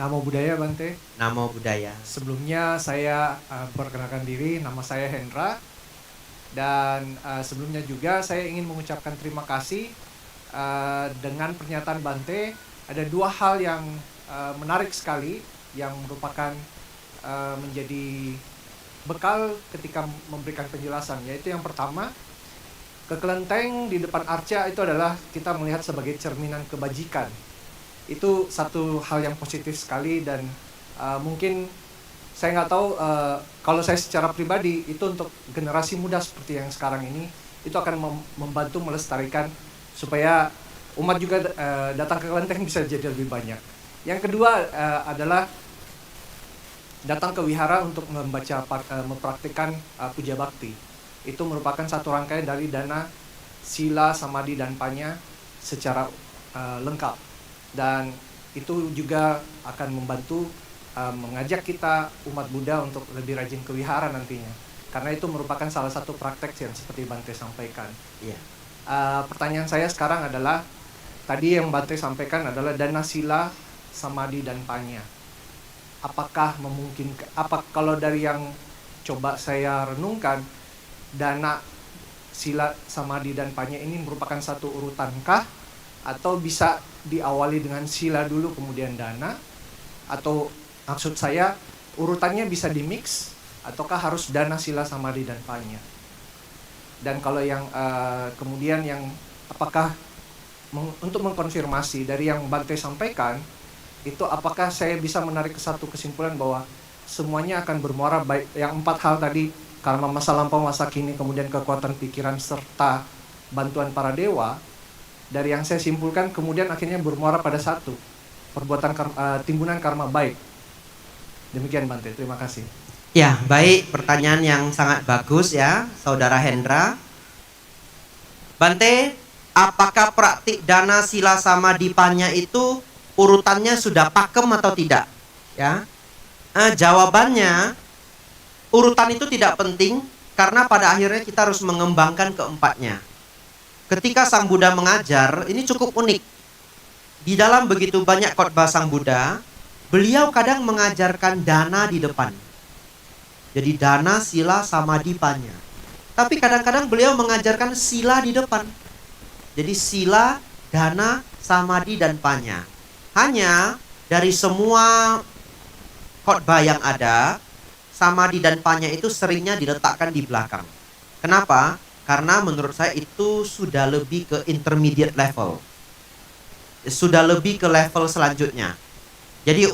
Namo Buddhaya Bante. Namo Buddhaya. Sebelumnya saya perkenalkan diri, nama saya Hendra. Dan sebelumnya juga saya ingin mengucapkan terima kasih dengan pernyataan Bante. Ada dua hal yang menarik sekali yang merupakan menjadi bekal ketika memberikan penjelasan. Yaitu yang pertama, kekelenteng di depan arca itu adalah kita melihat sebagai cerminan kebajikan. Itu satu hal yang positif sekali dan mungkin saya nggak tahu kalau saya secara pribadi itu untuk generasi muda seperti yang sekarang ini itu akan membantu melestarikan supaya umat juga datang ke kelenteng bisa jadi lebih banyak. Yang kedua adalah datang ke wihara untuk mempraktikkan puja bakti. Itu merupakan satu rangkaian dari dana, sila, samadhi, dan panya secara lengkap. Dan itu juga akan membantu mengajak kita umat Buddha untuk lebih rajin ke wihara nantinya. Karena itu merupakan salah satu praktek yang seperti Bante sampaikan. Iya. Pertanyaan saya sekarang adalah, tadi yang Bante sampaikan adalah dana, sila, samadhi, dan panya. Apakah memungkinkan, kalau dari yang coba saya renungkan, dana, sila, samadhi, dan panya ini merupakan satu urutankah? Atau bisa diawali dengan sila dulu kemudian dana? Atau maksud saya urutannya bisa dimix? Ataukah harus dana, sila, samadhi, dan panya? Dan kalau yang kemudian yang apakah untuk mengkonfirmasi dari yang Bante sampaikan, itu apakah saya bisa menarik ke satu kesimpulan bahwa semuanya akan bermuara baik yang 4 hal tadi, karma masa lampau, masa kini, kemudian kekuatan pikiran serta bantuan para dewa. Dari yang saya simpulkan kemudian akhirnya bermuara pada satu, perbuatan timbunan karma baik. Demikian Bante, terima kasih. Ya, baik, pertanyaan yang sangat bagus ya, Saudara Hendra. Bante, apakah praktik dana, sila, samadhi, panya itu urutannya sudah pakem atau tidak? Ya, jawabannya urutan itu tidak penting karena pada akhirnya kita harus mengembangkan keempatnya. Ketika Sang Buddha mengajar, ini cukup unik. Di dalam begitu banyak khotbah Sang Buddha, beliau kadang mengajarkan dana di depan. Jadi dana, sila, samadhi, panya. Tapi kadang-kadang beliau mengajarkan sila di depan. Jadi sila, dana, samadhi, dan panya. Hanya dari semua khotbah yang ada, samadhi dan panya itu seringnya diletakkan di belakang. Kenapa? Karena menurut saya itu sudah lebih ke intermediate level. Sudah lebih ke level selanjutnya. Jadi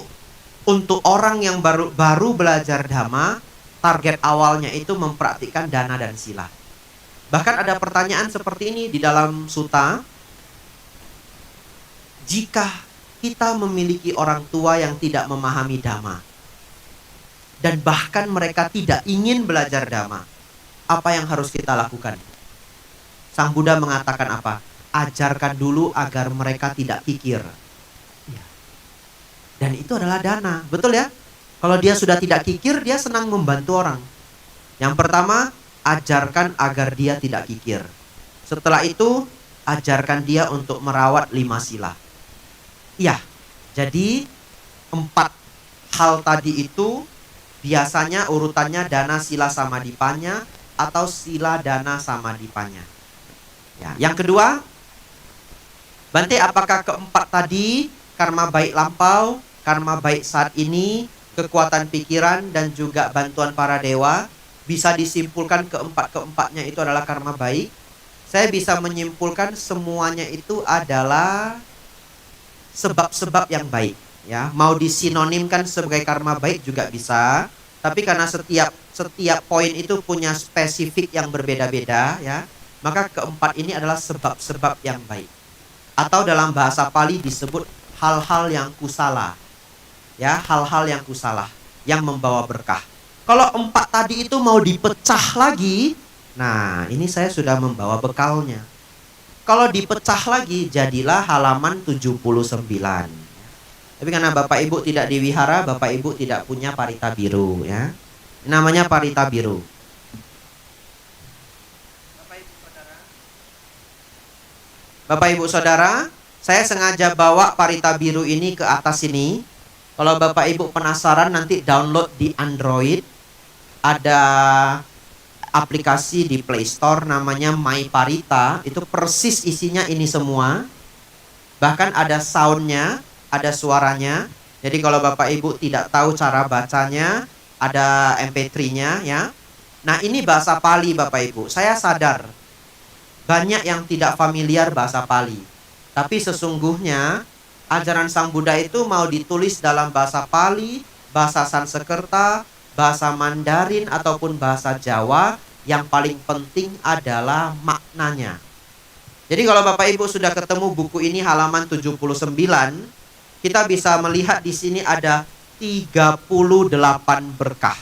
untuk orang yang baru belajar dhamma, target awalnya itu mempraktikkan dana dan sila. Bahkan ada pertanyaan seperti ini di dalam sutta. Jika kita memiliki orang tua yang tidak memahami dhamma, dan bahkan mereka tidak ingin belajar dhamma, apa yang harus kita lakukan? Sang Buddha mengatakan apa? Ajarkan dulu agar mereka tidak kikir. Ya. Dan itu adalah dana, betul ya? Kalau dia sudah tidak kikir, dia senang membantu orang. Yang pertama, ajarkan agar dia tidak kikir. Setelah itu, ajarkan dia untuk merawat 5 sila. Ya, jadi 4 hal tadi itu biasanya urutannya dana, sila, samadhi, panya, atau sila, dana, samadhi, panya. Ya. Yang kedua, Bante, apakah keempat tadi, karma baik lampau, karma baik saat ini, kekuatan pikiran, dan juga bantuan para dewa, bisa disimpulkan keempatnya itu adalah karma baik? Saya bisa menyimpulkan semuanya itu adalah sebab-sebab yang baik. Ya, mau disinonimkan sebagai karma baik juga bisa, tapi karena setiap poin itu punya spesifik yang berbeda-beda, ya, maka keempat ini adalah sebab-sebab yang baik. Atau dalam bahasa Pali disebut hal-hal yang kusala. Ya, hal-hal yang kusala yang membawa berkah. Kalau 4 tadi itu mau dipecah lagi, nah ini saya sudah membawa bekalnya. Kalau dipecah lagi, jadilah halaman 79. Tapi karena Bapak Ibu tidak di wihara, Bapak Ibu tidak punya parita biru, ya. Namanya parita biru. Bapak Ibu Saudara, saya sengaja bawa parita biru ini ke atas sini Kalau Bapak Ibu penasaran, nanti download di Android. Ada aplikasi di Play Store namanya My Parita. Itu persis isinya ini semua. Bahkan ada soundnya, ada suaranya. Jadi kalau Bapak Ibu tidak tahu cara bacanya, ada MP3-nya ya. Nah, ini bahasa Pali Bapak Ibu. Saya sadar banyak yang tidak familiar bahasa Pali. Tapi sesungguhnya ajaran Sang Buddha itu mau ditulis dalam bahasa Pali, bahasa Sanskerta, bahasa Mandarin ataupun bahasa Jawa, yang paling penting adalah maknanya. Jadi kalau Bapak Ibu sudah ketemu buku ini halaman 79, kita bisa melihat di sini ada 38 berkah.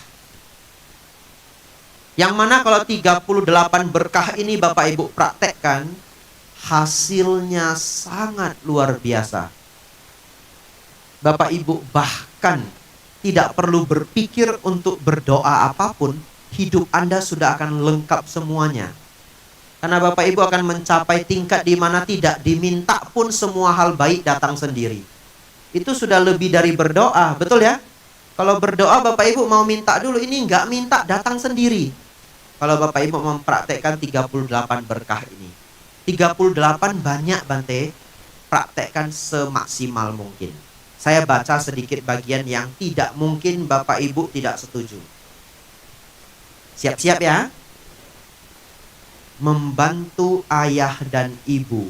Yang mana kalau 38 berkah ini Bapak Ibu praktekkan, hasilnya sangat luar biasa. Bapak Ibu bahkan tidak perlu berpikir untuk berdoa apapun, hidup Anda sudah akan lengkap semuanya. Karena Bapak Ibu akan mencapai tingkat di mana tidak diminta pun semua hal baik datang sendiri. Itu sudah lebih dari berdoa, betul ya? Kalau berdoa Bapak Ibu mau minta dulu, ini nggak minta, datang sendiri. Kalau Bapak Ibu mempraktekkan 38 berkah ini. 38 banyak Bante, praktekkan semaksimal mungkin. Saya baca sedikit bagian yang tidak mungkin Bapak Ibu tidak setuju. Siap-siap ya. Membantu ayah dan ibu,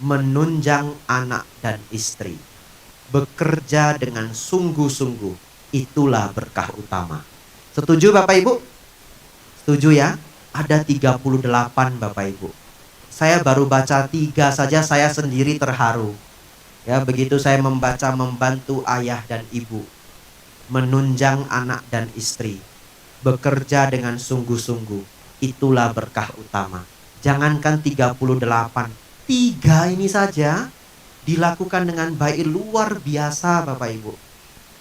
menunjang anak dan istri, bekerja dengan sungguh-sungguh, itulah berkah utama. Setuju Bapak Ibu? Setuju ya? Ada 38 Bapak Ibu. Saya baru baca 3 saja saya sendiri terharu. Ya, begitu saya membaca membantu ayah dan ibu, menunjang anak dan istri, bekerja dengan sungguh-sungguh, itulah berkah utama. Jangankan 38, 3 ini saja dilakukan dengan baik, luar biasa Bapak Ibu.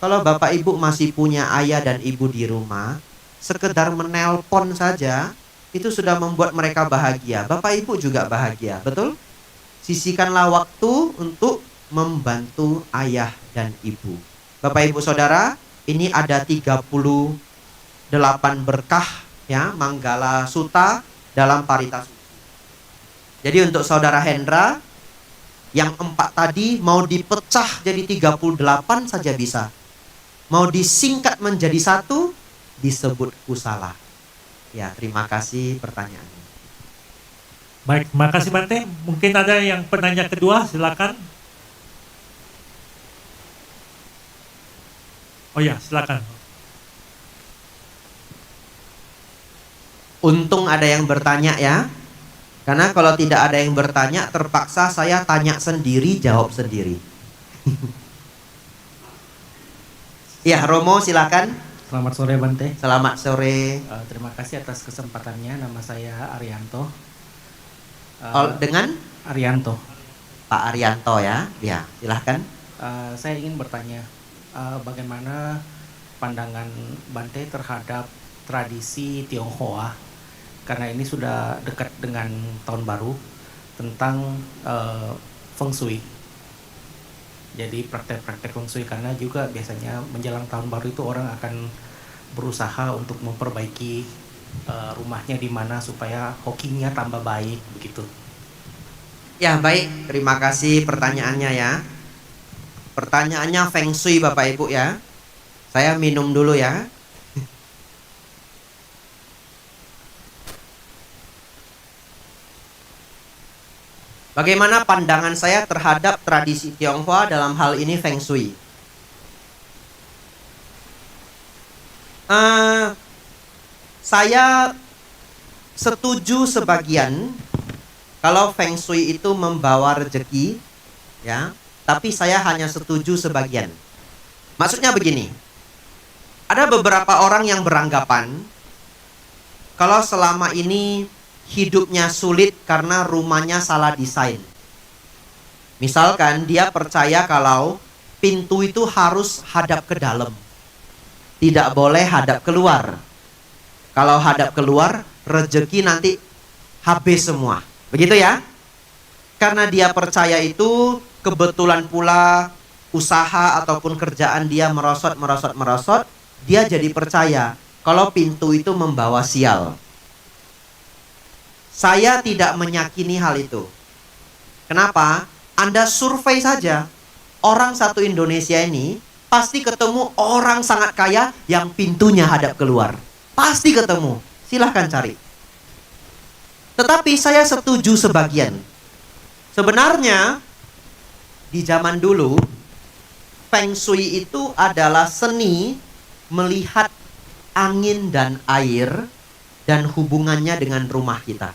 Kalau Bapak Ibu masih punya ayah dan ibu di rumah, sekedar menelpon saja itu sudah membuat mereka bahagia. Bapak Ibu juga bahagia, betul? Sisihkanlah waktu untuk membantu ayah dan ibu. Bapak Ibu Saudara, ini ada 38 berkah ya, Manggala Sutta dalam Parita Suci. Jadi untuk Saudara Hendra, yang 4 tadi mau dipecah jadi 38 saja bisa. Mau disingkat menjadi 1, disebut kusala. Ya, terima kasih pertanyaannya. Baik, terima kasih Bante. Mungkin ada yang penanya kedua, silakan. Oh ya, silakan. Untung ada yang bertanya ya. Karena kalau tidak ada yang bertanya, terpaksa saya tanya sendiri, jawab sendiri. Ya, Romo silakan. Selamat sore Bante. Selamat sore. Terima kasih atas kesempatannya. Nama saya Arianto. Dengan Arianto. Pak Arianto ya. Ya, silahkan. Saya ingin bertanya, bagaimana pandangan Bante terhadap tradisi Tionghoa, karena ini sudah dekat dengan tahun baru, tentang Feng Shui. Jadi praktek-praktek Feng Shui, karena juga biasanya menjelang tahun baru itu orang akan berusaha untuk memperbaiki rumahnya di mana supaya hokinya tambah baik begitu. Ya, baik. Terima kasih pertanyaannya ya. Pertanyaannya Feng Shui Bapak Ibu ya. Saya minum dulu ya. Bagaimana pandangan saya terhadap tradisi Tionghoa dalam hal ini Feng Shui? Saya setuju sebagian kalau Feng Shui itu membawa rezeki, ya. Tapi saya hanya setuju sebagian. Maksudnya begini, ada beberapa orang yang beranggapan kalau selama ini hidupnya sulit karena rumahnya salah desain. Misalkan dia percaya kalau pintu itu harus hadap ke dalam, tidak boleh hadap keluar. Kalau hadap keluar, rezeki nanti habis semua. Begitu ya? Karena dia percaya itu, kebetulan pula usaha ataupun kerjaan dia merosot, dia jadi percaya kalau pintu itu membawa sial. Saya tidak meyakini hal itu. Kenapa? Anda survei saja, orang satu Indonesia ini pasti ketemu orang sangat kaya yang pintunya hadap keluar. Pasti ketemu. Silahkan cari. Tetapi saya setuju sebagian. Sebenarnya di zaman dulu Feng Shui itu adalah seni melihat angin dan air dan hubungannya dengan rumah kita.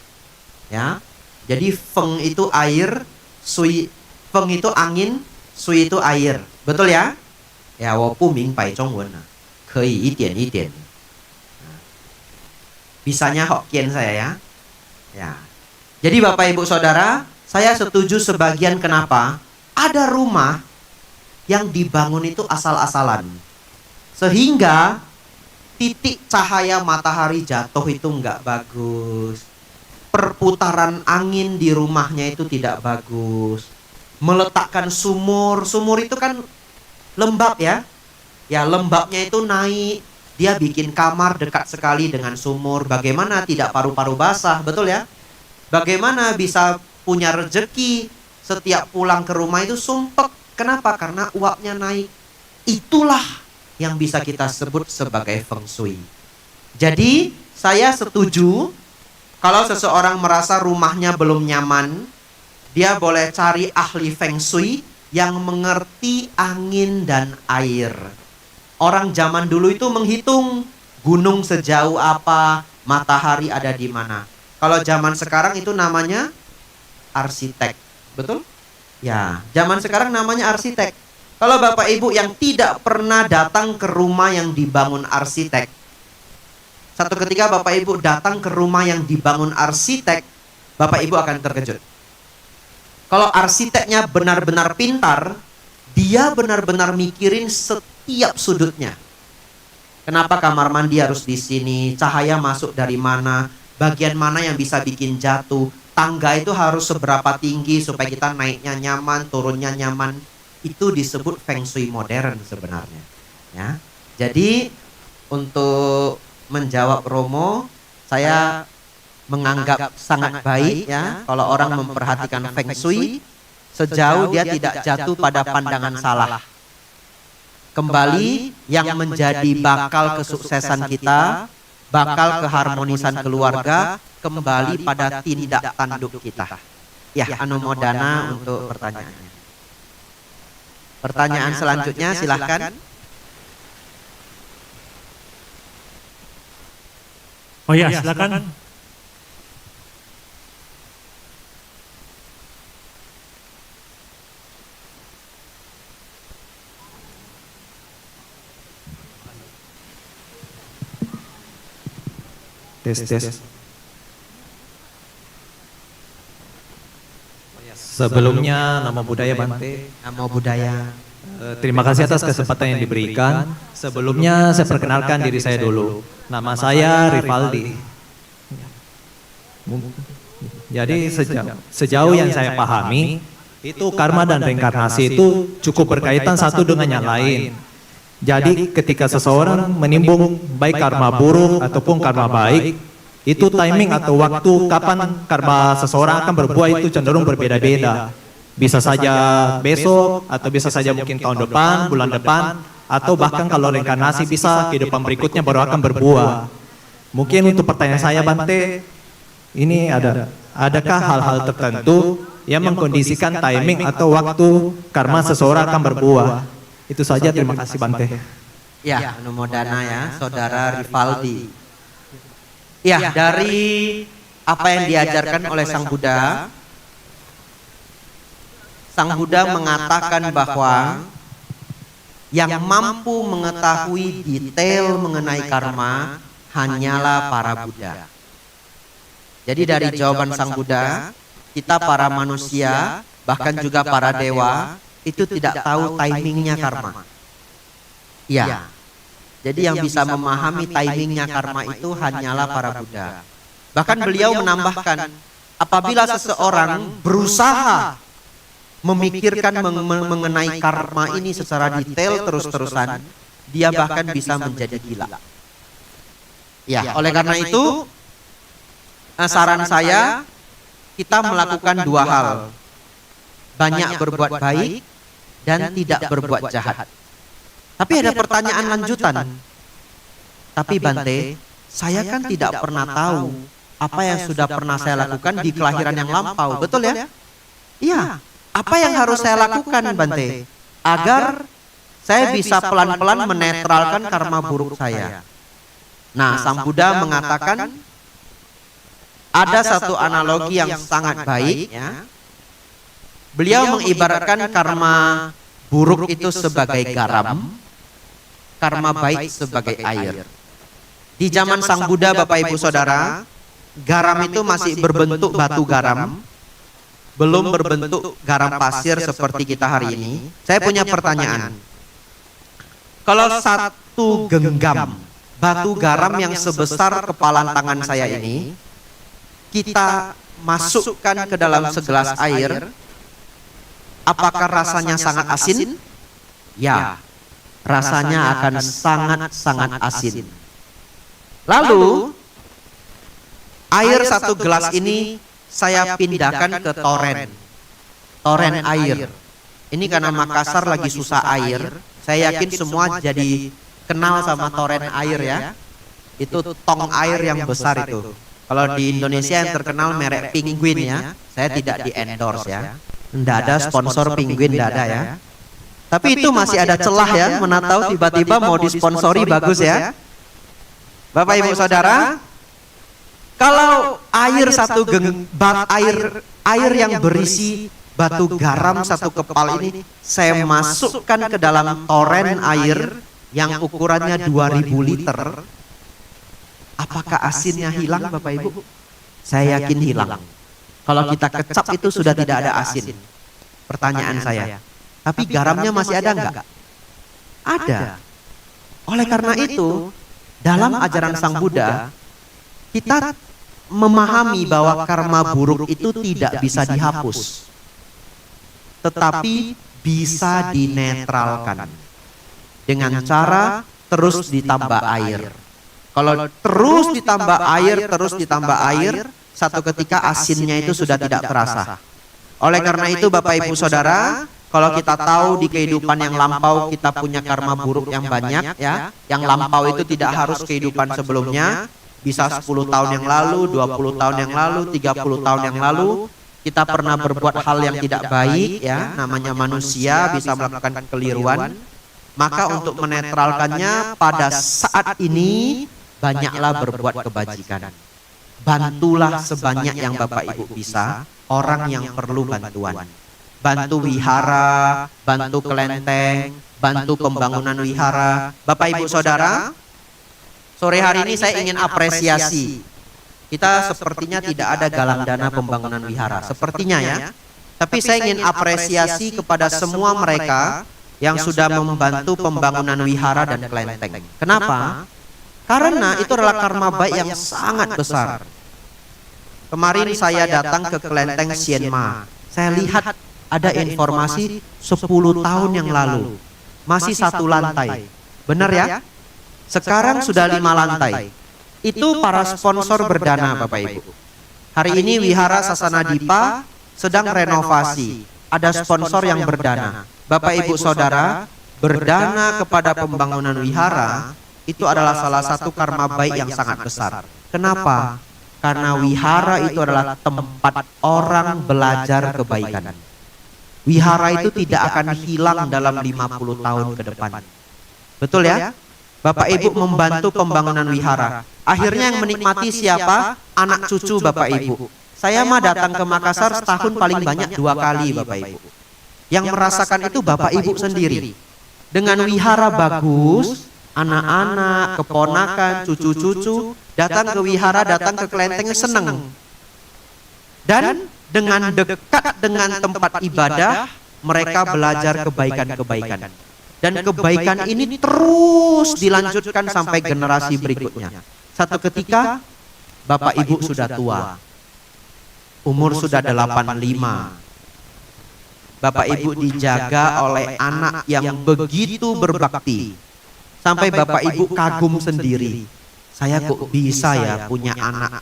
Ya. Jadi Feng itu air, Feng itu angin, Shui itu air. Betul ya? Ya, 我不明白中文啊，可以一点一点。Bisanya Hokkien saya ya. Ya. Jadi Bapak Ibu Saudara, saya setuju sebagian. Kenapa? Ada rumah yang dibangun itu asal-asalan. Sehingga titik cahaya matahari jatuh itu nggak bagus. Perputaran angin di rumahnya itu tidak bagus. Meletakkan sumur itu kan lembab ya. Ya, lembabnya itu naik. Dia bikin kamar dekat sekali dengan sumur. Bagaimana tidak paru-paru basah, betul ya? Bagaimana bisa punya rezeki setiap pulang ke rumah itu sumpek. Kenapa? Karena uapnya naik. Itulah yang bisa kita sebut sebagai Feng Shui. Jadi, saya setuju kalau seseorang merasa rumahnya belum nyaman, dia boleh cari ahli Feng Shui yang mengerti angin dan air. Orang zaman dulu itu menghitung gunung sejauh apa, matahari ada di mana. Kalau zaman sekarang itu namanya arsitek. Betul? Ya, zaman sekarang namanya arsitek. Kalau Bapak Ibu yang tidak pernah datang ke rumah yang dibangun arsitek, satu ketika Bapak Ibu datang ke rumah yang dibangun arsitek, Bapak Ibu akan terkejut. Kalau arsiteknya benar-benar pintar, dia benar-benar mikirin setiap sudutnya. Kenapa kamar mandi harus di sini? Cahaya masuk dari mana? Bagian mana yang bisa bikin jatuh? Tangga itu harus seberapa tinggi supaya kita naiknya nyaman, turunnya nyaman. Itu disebut Feng Shui modern sebenarnya. Ya. Jadi untuk menjawab Romo, saya menganggap sangat baik ya kalau orang memperhatikan Feng Shui sejauh dia tidak jatuh pada pandangan salah. Kembali yang menjadi bakal kesuksesan kita, bakal keharmonisan keluarga, kembali pada tindak tanduk kita. Ya, anumodana untuk pertanyaannya. Pertanyaan selanjutnya silahkan. Oh ya, silakan. Tes. Sebelumnya nama budaya Bante. Nama budaya. Terima kasih atas kesempatan yang diberikan. Sebelumnya saya perkenalkan diri saya dulu. Nama saya Rivaldi. Jadi sejauh yang saya pahami, itu karma dan reinkarnasi itu cukup berkaitan satu dengan yang lain. Jadi ketika seseorang menimbung baik karma buruk ataupun karma baik, itu timing atau waktu kapan karma seseorang akan berbuah itu cenderung berbeda-beda. Bisa saja besok, atau bisa saja mungkin tahun depan, bulan depan, atau bahkan kalau reinkarnasi bisa kehidupan berikutnya baru akan berbuah. Mungkin untuk pertanyaan saya Bante, ini adakah hal-hal tertentu yang mengkondisikan timing atau waktu karma seseorang akan berbuah? Itu saja, terima kasih Bante. Ya, anumodana ya, Saudara Rivaldi. Ya, dari apa yang diajarkan oleh Sang Buddha, Sang Buddha mengatakan bahwa yang mampu mengetahui detail mengenai karma hanyalah para Buddha. Jadi dari jawaban Sang Buddha, kita para manusia, bahkan juga para dewa, itu tidak tahu timingnya karma. Ya, jadi yang bisa memahami timingnya karma itu hanyalah para Buddha. Bahkan beliau menambahkan, apabila seseorang berusaha memikirkan mengenai karma ini secara detail terus-terusan, dia bahkan bisa menjadi gila. Ya, oleh karena itu, saran saya, kita melakukan dua hal. Banyak berbuat baik dan tidak berbuat jahat. Tapi ada pertanyaan lanjutan. Tapi Bante, saya kan tidak pernah tahu apa yang sudah pernah saya lakukan di kelahiran yang lampau. Betul ya? Iya. Apa yang harus saya lakukan, Bante? Agar saya bisa pelan-pelan menetralkan karma buruk saya. Nah, Sang Buddha mengatakan ada satu analogi yang sangat baik, ya. Beliau mengibaratkan karma buruk itu sebagai garam, karma baik sebagai air. Di zaman Sang Buddha, Bapak Ibu Saudara, garam itu masih berbentuk batu garam, belum berbentuk garam pasir seperti kita hari ini. Saya punya pertanyaan. Kalau satu genggam batu garam yang sebesar kepalan tangan saya ini, kita masukkan ke dalam segelas air, apakah rasanya sangat asin? Ya, rasanya akan sangat-sangat asin. Lalu, air satu gelas ini saya pindahkan ke toren air. Ini karena Makassar lagi susah air, saya yakin semua jadi kenal sama toren air ya. Itu tong air yang besar itu. Kalau di Indonesia yang terkenal merek Penguin ya, saya tidak di endorse ya. Tidak ada sponsor Penguin, tidak ada ya. Tapi itu masih ada celah ya, mana tahu tiba-tiba mau disponsori, bagus ya. Bapak Ibu Saudara, kalau air satu air yang berisi batu garam satu kepal ini saya masukkan ke dalam toren air yang ukurannya 2000 liter, apakah asinnya hilang, Bapak Ibu? Saya yakin hilang. Kalau kita kecap itu sudah tidak ada asin. Pertanyaan saya, tapi garamnya masih ada enggak? Ada. Oleh karena itu, dalam ajaran Sang Buddha, kita memahami bahwa karma buruk itu tidak bisa dihapus, tetapi bisa dinetralkan dengan cara terus ditambah air. Kalau terus ditambah air, satu ketika asinnya itu sudah tidak terasa. Oleh karena itu Bapak Ibu Saudara, kalau kita tahu di kehidupan yang lampau kita punya karma buruk yang banyak ya, yang lampau itu tidak harus kehidupan sebelumnya, bisa 10 tahun yang lalu, 20 tahun yang lalu, 30 tahun yang lalu, kita pernah berbuat hal yang tidak baik ya, namanya manusia bisa melakukan kekeliruan. Maka untuk menetralkannya pada saat ini banyaklah berbuat kebajikan. Bantulah sebanyak yang Bapak Ibu bisa orang yang perlu bantuan. Bantu wihara, bantu kelenteng, bantu pembangunan wihara. Bapak Ibu Saudara, sore hari ini saya ingin apresiasi. Kita sepertinya tidak ada galang dana pembangunan wihara, sepertinya ya. Tapi saya ingin apresiasi kepada semua mereka yang sudah membantu pembangunan wihara dan kelenteng. Kenapa? Karena itu adalah karma baik yang sangat besar. Kemarin saya datang ke kelenteng Sienma. Saya lihat ada informasi 10 tahun yang lalu masih satu lantai. Benar ya? Sekarang sudah 5 lantai. Itu para sponsor berdana, Bapak Ibu. Hari ini Wihara Sasana Dipa sedang renovasi. Ada sponsor yang berdana. Bapak Ibu Saudara, berdana kepada pembangunan wihara itu adalah salah satu karma baik yang sangat besar. Kenapa? Karena wihara itu adalah tempat orang belajar kebaikan. Wihara itu tidak akan hilang dalam 50 tahun ke depan. Betul ya? Bapak Ibu membantu pembangunan wihara. Akhirnya yang menikmati siapa? Anak cucu Bapak Ibu. Saya mah datang ke Makassar setahun paling banyak 2 kali Bapak Ibu. Yang merasakan itu Bapak Ibu sendiri. Dengan wihara bagus, anak-anak, keponakan, cucu-cucu datang ke wihara, datang ke kelenteng seneng. Dan dengan dekat dengan tempat ibadah, mereka belajar kebaikan-kebaikan. Dan kebaikan ini terus dilanjutkan sampai generasi berikutnya. Satu ketika Bapak Ibu sudah tua, umur sudah 85, Bapak Ibu dijaga oleh anak yang begitu berbakti. Sampai Bapak Ibu kagum sendiri. Saya kok bisa ya punya anak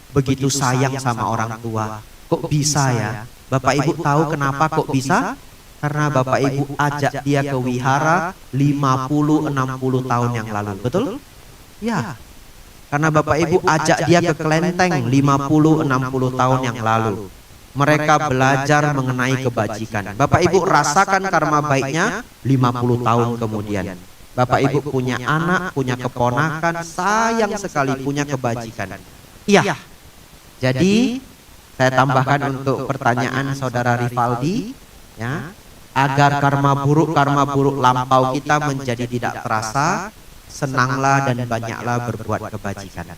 begitu sayang sama orang tua. Kok bisa ya? Bapak Ibu tahu kenapa kok bisa? Karena Bapak Ibu ajak dia ke wihara 50-60 tahun yang lalu. Betul? Ya. Karena Bapak Ibu ajak dia ke kelenteng 50-60 tahun yang lalu. Mereka belajar mengenai kebajikan. Bapak Ibu rasakan karma baiknya 50 tahun kemudian. Bapak Ibu punya anak, punya keponakan, sayang sekali punya kebajikan. Iya. Jadi saya tambahkan untuk pertanyaan saudara Rivaldi, ya, agar karma buruk lampau kita menjadi tidak terasa, senanglah dan banyaklah berbuat kebajikan.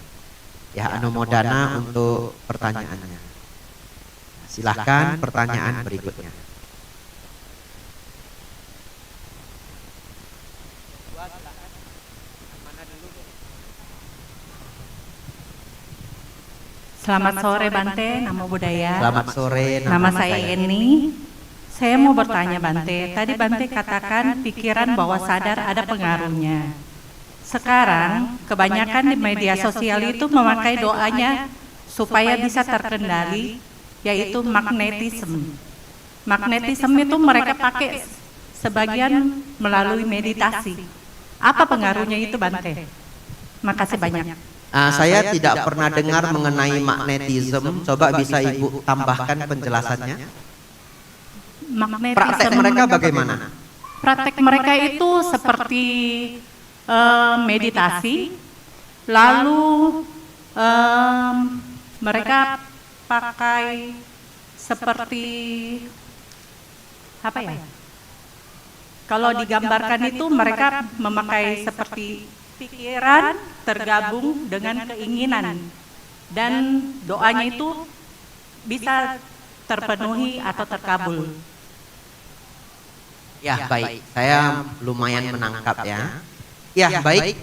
Ya, anumodana untuk pertanyaannya. Silahkan pertanyaan berikutnya. Selamat sore Bante, Namo Buddhaya. Selamat sore. Nama saya Eni. Saya mau bertanya Bante, tadi Bante katakan pikiran bawah sadar ada pengaruhnya. Sekarang kebanyakan di media sosial itu memakai doanya supaya bisa terkendali, yaitu magnetisme. Magnetisme itu mereka pakai sebagian melalui meditasi. Apa pengaruhnya itu Bante? Makasih banyak. Saya tidak pernah dengar mengenai magnetisme. Coba bisa Ibu tambahkan penjelasannya? Praktek mereka bagaimana? Praktek mereka itu seperti meditasi, lalu mereka pakai seperti apa ya? Kalau digambarkan itu mereka memakai seperti pikiran tergabung dengan keinginan dan doanya itu bisa terpenuhi atau terkabul. Ya, baik. Saya lumayan menangkap ya. Ya, baik.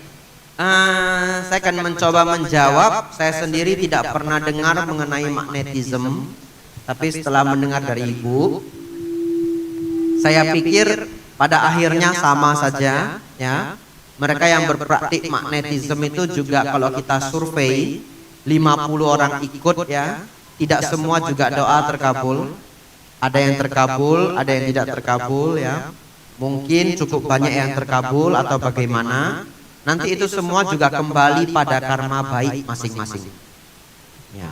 Saya akan mencoba menjawab. Saya sendiri tidak pernah dengar mengenai magnetisme, tapi setelah mendengar dari Ibu, saya pikir pada akhirnya sama saja ya. Mereka yang berpraktik magnetisme itu juga kalau kita survei 50 orang ikut ya, tidak semua juga doa terkabul. Ada yang terkabul, ada yang tidak terkabul ya. Mungkin cukup banyak yang terkabul atau bagaimana. Nanti itu semua juga kembali pada karma baik masing-masing. Ya.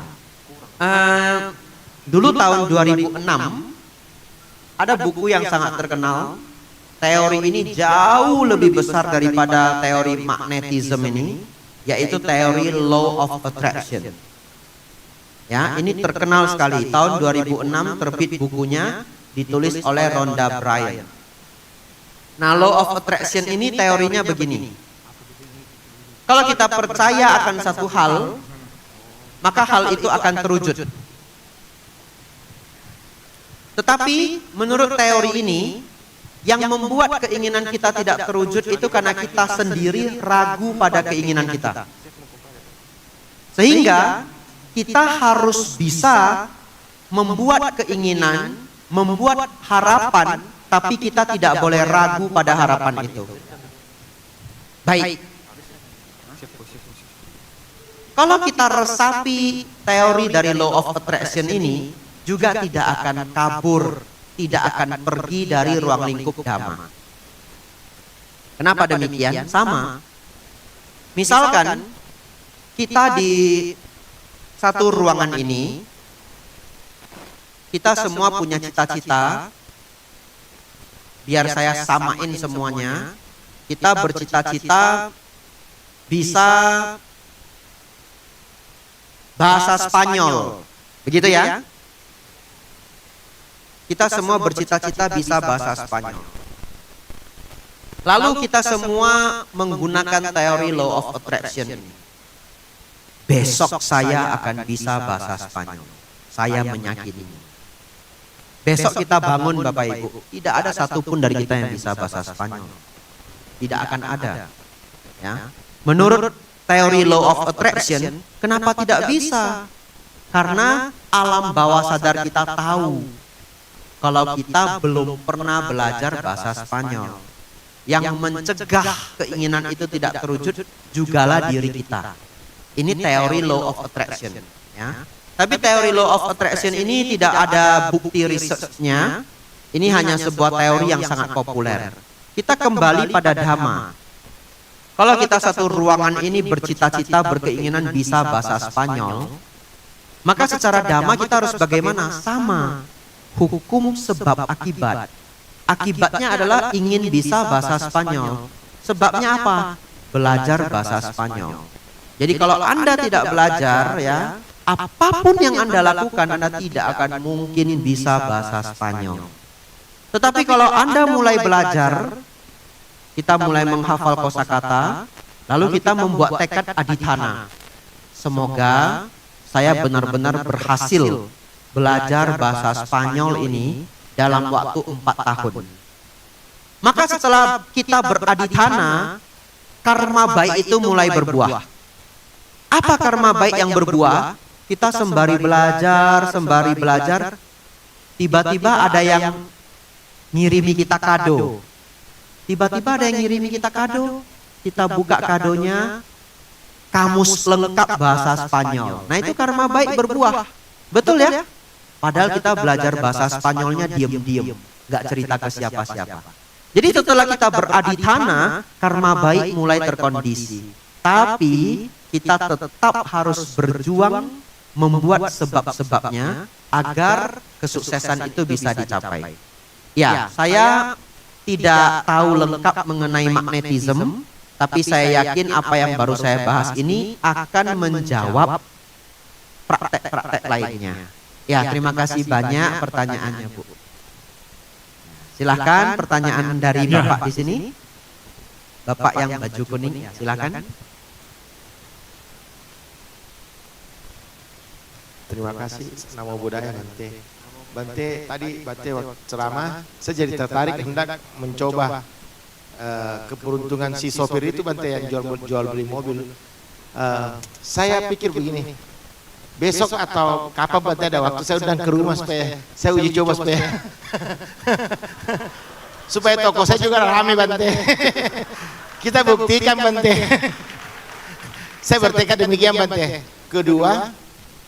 Dulu tahun 2006 ada buku yang sangat terkenal. Teori ini jauh lebih besar daripada teori magnetisme ini, yaitu teori Law of Attraction. Ya, ini terkenal sekali. Tahun 2006 terbit bukunya, ditulis oleh Rhonda Byrne. Nah, Law of Attraction ini teorinya begini. Kalau kita percaya akan satu hal, maka hal itu akan terwujud. Tetapi menurut teori ini, yang membuat keinginan kita tidak terwujud itu karena kita sendiri ragu pada keinginan kita. Sehingga kita harus bisa membuat keinginan, membuat harapan, tapi kita tidak boleh ragu pada harapan itu. Baik. Kalau kita resapi teori dari Law of Attraction ini, juga tidak akan kabur, tidak akan pergi dari ruang lingkup Dhamma. Kenapa demikian? Sama. Misalkan kita di satu ruangan ini, kita semua punya cita-cita. Biar saya samain semuanya. Kita bercita-cita bisa bahasa Spanyol. Begitu ya? Kita semua bercita-cita bisa bahasa Spanyol. Lalu kita semua menggunakan teori Law of Attraction ini. Besok saya akan bisa bahasa Spanyol. Saya meyakini. Besok kita bangun Bapak Ibu, tidak ada satupun dari kita yang bisa bahasa Spanyol. Tidak akan ada. Ya. Menurut teori Law of Attraction, kenapa tidak bisa? Karena alam bawah sadar kita tahu kalau kita belum pernah belajar bahasa Spanyol. Yang mencegah keinginan itu tidak terwujud jugalah diri kita. Ini teori law of attraction, ya. Tapi teori law of attraction ini tidak ada bukti researchnya. Ini hanya sebuah teori yang sangat populer. Kita kembali pada Dhamma. Kalau kita satu ruangan ini bercita-cita, berkeinginan bisa bahasa Spanyol, maka secara Dhamma kita harus bagaimana? Sama. Hukum sebab akibat. Akibatnya adalah ingin bisa bahasa Spanyol. Sebabnya apa? Belajar bahasa Spanyol. Jadi kalau Anda tidak belajar, ya, apapun yang Anda lakukan, Anda tidak akan mungkin bisa bahasa Spanyol. Tetapi kalau Anda mulai belajar, kita mulai menghafal kosakata, lalu kita membuat tekad adithana. Semoga saya benar-benar berhasil belajar bahasa Spanyol ini dalam waktu 4 tahun. Maka setelah kita beradithana, karma baik itu mulai berbuah. Apa karma baik yang berbuah? Kita sembari belajar, tiba-tiba ada yang ngirimi kita kado. Tiba-tiba ada yang ngirimi kita kado. Kita buka kadonya, kamus lengkap bahasa Spanyol. Nah itu karma baik berbuah. Betul ya? Padahal kita belajar bahasa Spanyolnya diam-diam, gak cerita ke siapa-siapa. Jadi setelah kita beradithana, karma baik mulai terkondisi. Tapi kita tetap harus berjuang membuat sebab-sebabnya agar kesuksesan itu bisa dicapai. Ya, saya tidak tahu lengkap mengenai magnetism, tapi saya yakin apa yang baru saya bahas ini akan menjawab praktek-praktek lainnya. Ya, terima kasih banyak pertanyaannya, Bu. Silahkan pertanyaan dari Bapak di sini. Bapak yang baju kuning, silahkan. Terima kasih, namo budaya Bante. Bante, tadi Bante ceramah, saya jadi tertarik hendak mencoba keberuntungan si sopir itu Bante yang jual beli mobil. Saya pikir begini, besok atau kapan Bante ada waktu saya undang ke rumah supaya saya uji coba supaya toko saya juga ramai Bante. Kita buktikan Bante. Saya bertekad demikian Bante. Kedua,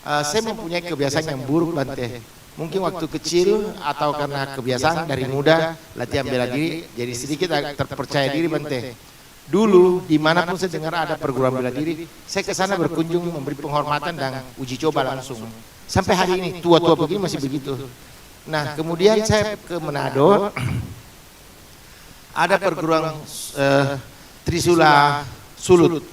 saya mempunyai kebiasaan yang buruk Bante. Mungkin waktu kecil atau karena kebiasaan dari muda latihan bela diri, jadi sedikit terpercaya diri Bante. Dulu dimanapun saya dengar ada perguruan bela diri, saya ke sana berkunjung memberi penghormatan dan uji coba langsung. Sampai hari ini tua-tua begini masih begitu. Nah kemudian saya ke Manado, ada perguruan Trisula Sulut.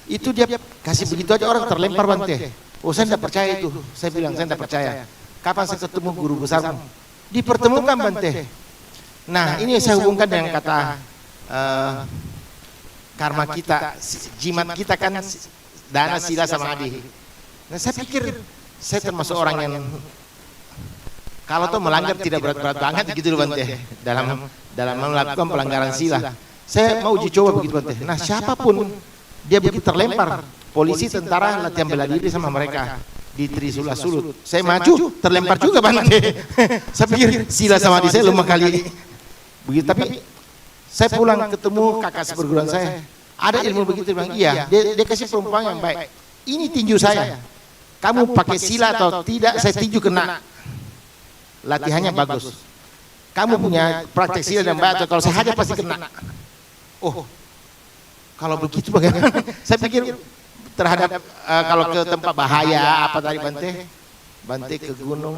Itu dia kasih begitu aja orang terlempar Bante. Oh saya tidak percaya itu, saya bilang saya tidak percaya. Kapan saya ketemu guru besarmu? Dipertemukan Bante. Nah ini saya hubungkan dengan kata karma kita, jimat kita kan dana sila sama adi. Nah saya pikir saya termasuk orang yang kalau tuh melanggar tidak berat-berat banget gitu loh Bante. Dalam melakukan pelanggaran sila. Saya mau uji coba begitu Bante. Nah siapapun dia begitu terlempar, polisi, tentara, latihan bela diri sama mereka di Trisula Sulut. Saya maju, terlempar juga Bante. Saya pikir sila sama di saya lemah kali. Begitu, tapi saya pulang ketemu kakak seperguruan saya. Ada ilmu begitu, bilang iya. Dia kasih perumpamaan yang baik. Ini tinju saya. Kamu pakai sila atau tidak, saya tinju kena. Latihannya bagus. Kamu punya praktek sila dan baik, atau kalau saya hajar pasti kena. Oh, kalau begitu bagaimana? Saya pikir terhadap kalau ke tempat bahaya apa tadi Bante ke gunung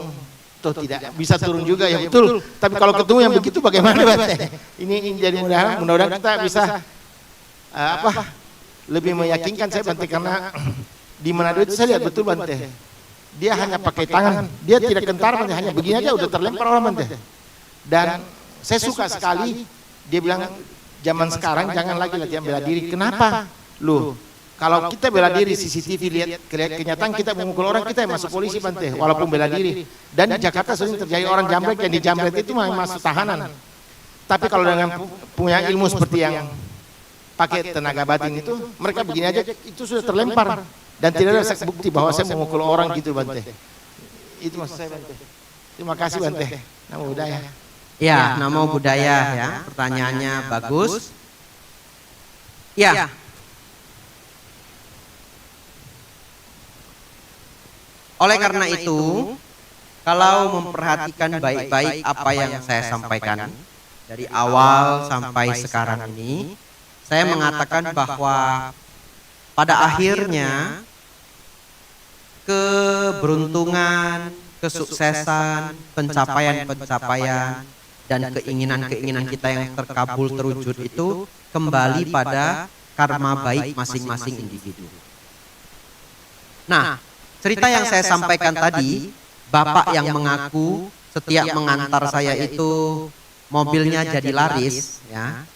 toh tidak bisa turun juga ya betul. Tapi kalau ketemu yang begitu bagaimana Bante? Ini jadi mudah-mudahan kita bisa lebih meyakinkan saya Bante, karena di Manado itu saya lihat betul Bante. Dia hanya pakai tangan, dia tidak kentar Bante, hanya begini aja udah terlempar orang Bante. Dan saya suka sekali dia bilang zaman sekarang jangan lagi latihan bela diri. Kenapa? Loh, kalau kita bela diri, CCTV lihat kenyataan kita memukul orang, kita yang masuk polisi Bante, walaupun bela diri. Dan di Jakarta sering terjadi orang jambret, yang dijambret itu masuk tahanan. Tapi kalau dengan punya ilmu seperti yang pakai tenaga batin itu, mereka begini aja, itu sudah terlempar. Dan tidak ada bukti bahwa saya memukul orang gitu Bante. Itu maksud saya Bante. Terima kasih Bante. Nama budaya. Ya, namo budaya ya. Pertanyaannya bagus. Ya. Oleh karena itu, kalau memperhatikan baik-baik apa yang saya sampaikan dari awal sampai sekarang ini, saya mengatakan bahwa pada akhirnya keberuntungan, kesuksesan, pencapaian-pencapaian, dan keinginan-keinginan kita yang terkabul terwujud itu kembali pada karma baik masing-masing individu. Nah, cerita yang saya sampaikan tadi, bapak yang mengaku setiap mengantar saya itu mobilnya jadi laris, ya.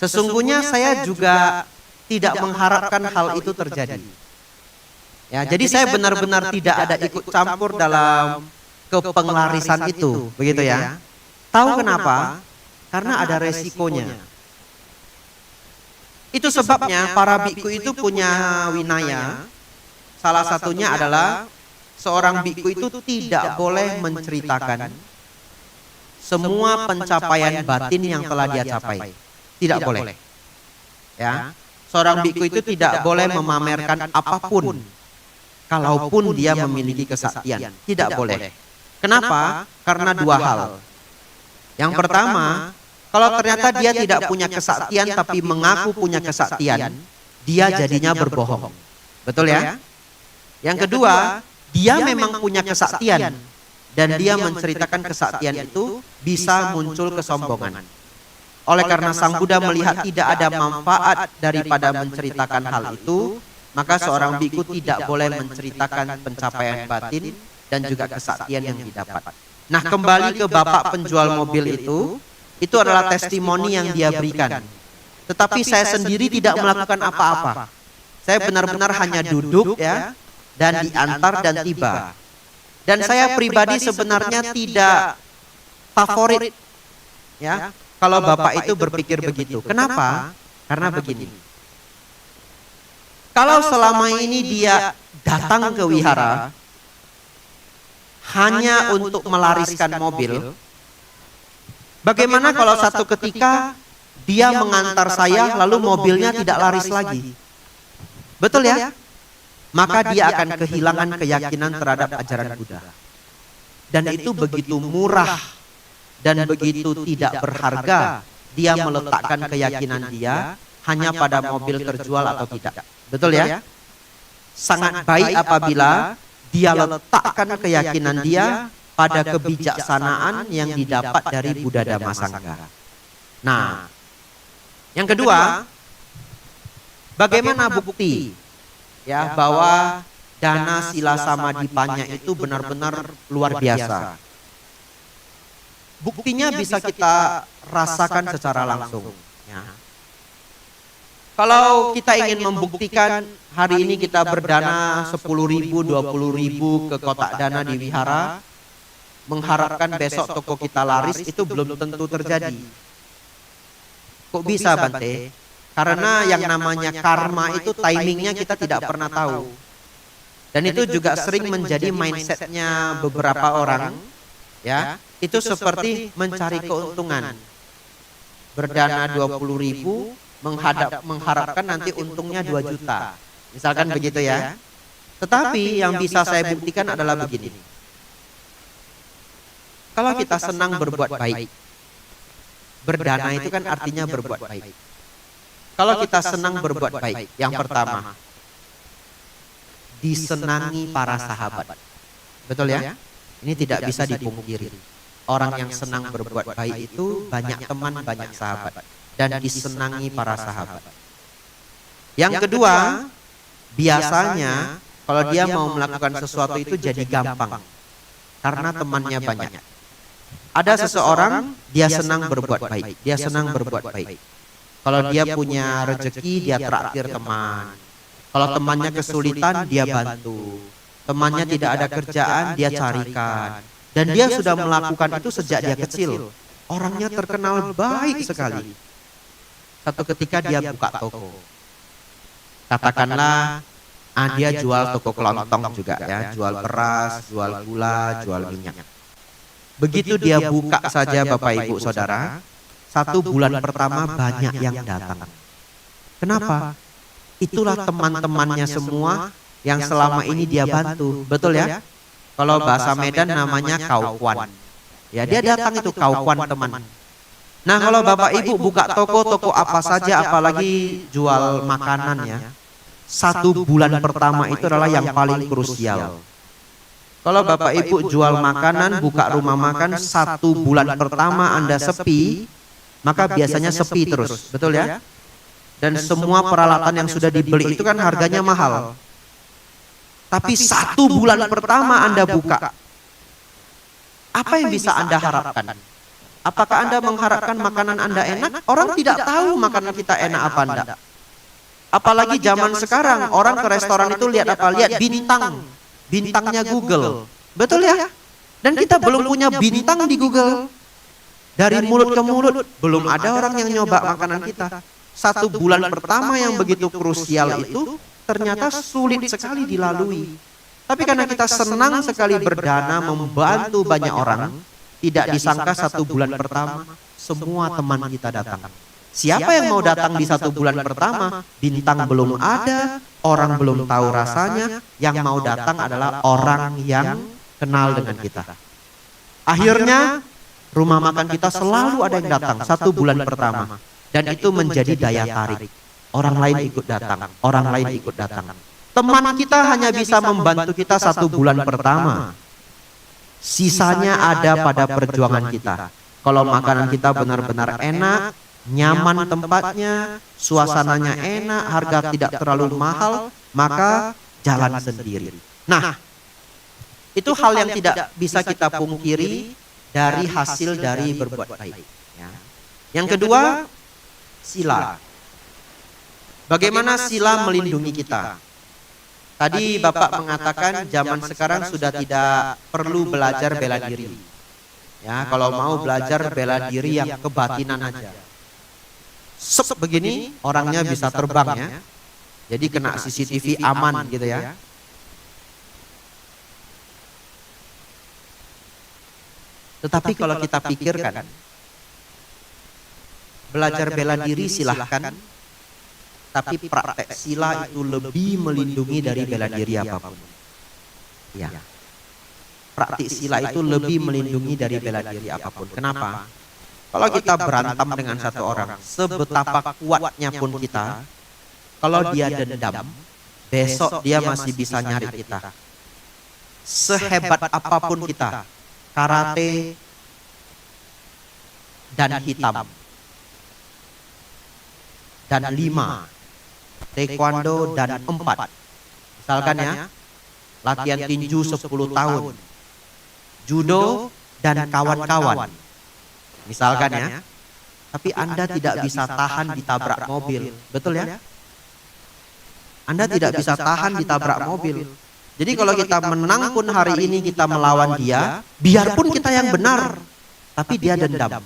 Sesungguhnya saya juga tidak mengharapkan hal itu terjadi. Ya, jadi saya benar-benar tidak ada ikut campur dalam kepenglarisan itu, begitu ya. Tahu kenapa? Karena ada resikonya. Itu sebabnya para biku itu punya winaya. Salah satunya adalah seorang biku itu tidak boleh menceritakan semua pencapaian batin yang telah dia capai. Tidak boleh. Ya. Seorang biku itu tidak boleh memamerkan apapun kalaupun dia memiliki kesaktian. Tidak boleh. Kenapa? Karena dua hal. Yang pertama, kalau ternyata dia tidak punya kesaktian tapi mengaku punya kesaktian, dia jadinya berbohong. Betul ya? Yang kedua, dia memang punya kesaktian dan dia menceritakan kesaktian itu bisa muncul kesombongan. Oleh karena Sang Buddha melihat tidak ada manfaat daripada menceritakan hal itu, maka seorang biku tidak boleh menceritakan pencapaian batin dan juga kesaktian yang didapat. Nah, kembali ke bapak penjual mobil itu adalah testimoni yang dia berikan. Tetapi saya sendiri tidak melakukan apa-apa. Saya benar-benar hanya duduk ya, dan diantar dan tiba. Dan saya pribadi sebenarnya tidak favorit ya kalau bapak itu berpikir begitu. Kenapa? Karena begini. Kalau selama ini dia datang ke wihara hanya untuk melariskan mobil, bagaimana kalau satu ketika dia mengantar saya lalu mobilnya tidak laris lagi? Betul ya? Maka dia akan kehilangan keyakinan terhadap ajaran Buddha. Dan itu begitu murah dan begitu tidak berharga dia meletakkan keyakinan dia hanya pada mobil terjual atau tidak. Betul ya? Sangat baik apabila dia letakkan keyakinan dia pada kebijaksanaan yang didapat dari Buddha Dhamma Sangha. Nah, yang kedua, bagaimana bukti ya bahwa dana sila samadhipanya itu benar-benar luar biasa? Buktinya bisa kita rasakan secara langsung. Ya. Kalau kita ingin membuktikan hari ini kita berdana 10.000, 20.000 ke kotak dana di wihara, mengharapkan besok toko kita laris, itu belum tentu terjadi. Kok bisa Bante? Karena yang namanya karma itu timingnya kita tidak pernah tahu. Dan itu juga sering menjadi mindsetnya beberapa orang. Ya, itu seperti mencari keuntungan. Berdana 20.000, mengharapkan nanti untungnya 2 juta. Misalkan begitu ya. Tetapi yang bisa saya buktikan adalah begini. Kalau kita senang berbuat baik, berdana itu kan artinya berbuat baik. Kalau kita senang berbuat baik, yang pertama, disenangi para sahabat. Betul ya? Ini tidak bisa dipungkiri. Orang yang senang berbuat baik itu banyak teman, banyak sahabat. Dan disenangi para sahabat. Yang kedua, biasanya kalau dia mau melakukan sesuatu itu jadi gampang. Karena temannya banyak. Ada seseorang, dia senang berbuat baik. Dia senang berbuat baik. Kalau dia punya rezeki, dia traktir teman. Kalau temannya kesulitan, dia bantu. Temannya tidak ada kerjaan, dia carikan. Dan dia sudah melakukan itu sejak dia kecil. Orangnya terkenal baik sekali. Satu ketika dia buka toko. Katakanlah, dia jual toko kelontong juga ya. Jual beras, jual gula, jual minyak. Begitu dia buka saja Bapak Ibu Saudara, 1 bulan pertama banyak yang datang. Kenapa? Itulah teman-temannya semua yang selama ini dia bantu. Betul ya? Kalau bahasa Medan namanya kaukuan. Ya, dia datang itu kaukuan teman. Nah, kalau Bapak Ibu buka toko apa saja, apalagi jual makanan ya, 1 bulan pertama itu adalah yang paling krusial. Kalau Bapak Ibu jual makanan, buka rumah makan, 1 bulan pertama Anda sepi, maka biasanya sepi terus, betul ya? Dan semua peralatan yang sudah dibeli itu kan harganya mahal. Tapi 1 bulan pertama Anda buka, apa yang bisa Anda harapkan? Apakah Anda mengharapkan makanan Anda enak? Orang tidak tahu makanan kita enak apa enggak. Apalagi zaman sekarang, orang ke restoran itu lihat apa? Lihat bintang. Bintangnya Google. Betul ya? Dan kita belum punya bintang di Google. Dari mulut ke mulut, belum ada orang yang nyoba makanan kita. 1 bulan pertama yang begitu krusial itu ternyata sulit sekali dilalui. Tapi karena kita senang sekali berdana membantu banyak orang, tidak disangka 1 bulan pertama semua teman kita datang. Siapa yang mau datang di 1 bulan pertama? Bintang belum ada, orang belum tahu rasanya, yang mau datang adalah orang yang kenal dengan kita. Akhirnya rumah makan kita selalu ada yang datang 1 bulan pertama. Dan itu menjadi daya tarik. Orang lain ikut datang, orang lain ikut datang. Teman kita hanya bisa membantu kita 1 bulan pertama. Sisanya ada pada perjuangan kita. Kalau makanan kita benar-benar enak, nyaman tempatnya, suasananya enak, harga tidak terlalu mahal, maka jalan sendiri. Nah, itu hal yang tidak bisa kita pungkiri dari hasil dari berbuat baik. Ya. Yang kedua, sila. Bagaimana sila melindungi kita? Tadi Bapak mengatakan zaman sekarang sudah tidak perlu belajar bela diri. Ya, kalau mau belajar bela diri yang kebatinan aja. Begini orangnya bisa terbang ya. Jadi kena CCTV aman gitu ya. Tetapi kalau kita pikirkan, belajar bela diri silahkan, tapi praktek sila itu lebih melindungi dari bela diri apapun. Ya. Praktik sila itu lebih melindungi dari bela diri apapun. Kenapa? Kalau kita berantem dengan satu orang, sebetapa kuatnya pun kita, kalau dia dendam, besok dia masih bisa nyari kita. Sehebat apapun kita, karate dan hitam dan 5, taekwondo dan 4. Misalkan ya, latihan tinju 10 tahun, judo dan kawan-kawan. Misalkan ya, tapi Anda tidak bisa tahan ditabrak mobil, betul ya? Anda tidak bisa tahan ditabrak mobil. Jadi kalau kita menang pun hari ini kita melawan dia, biarpun kita yang benar, tapi dia dendam.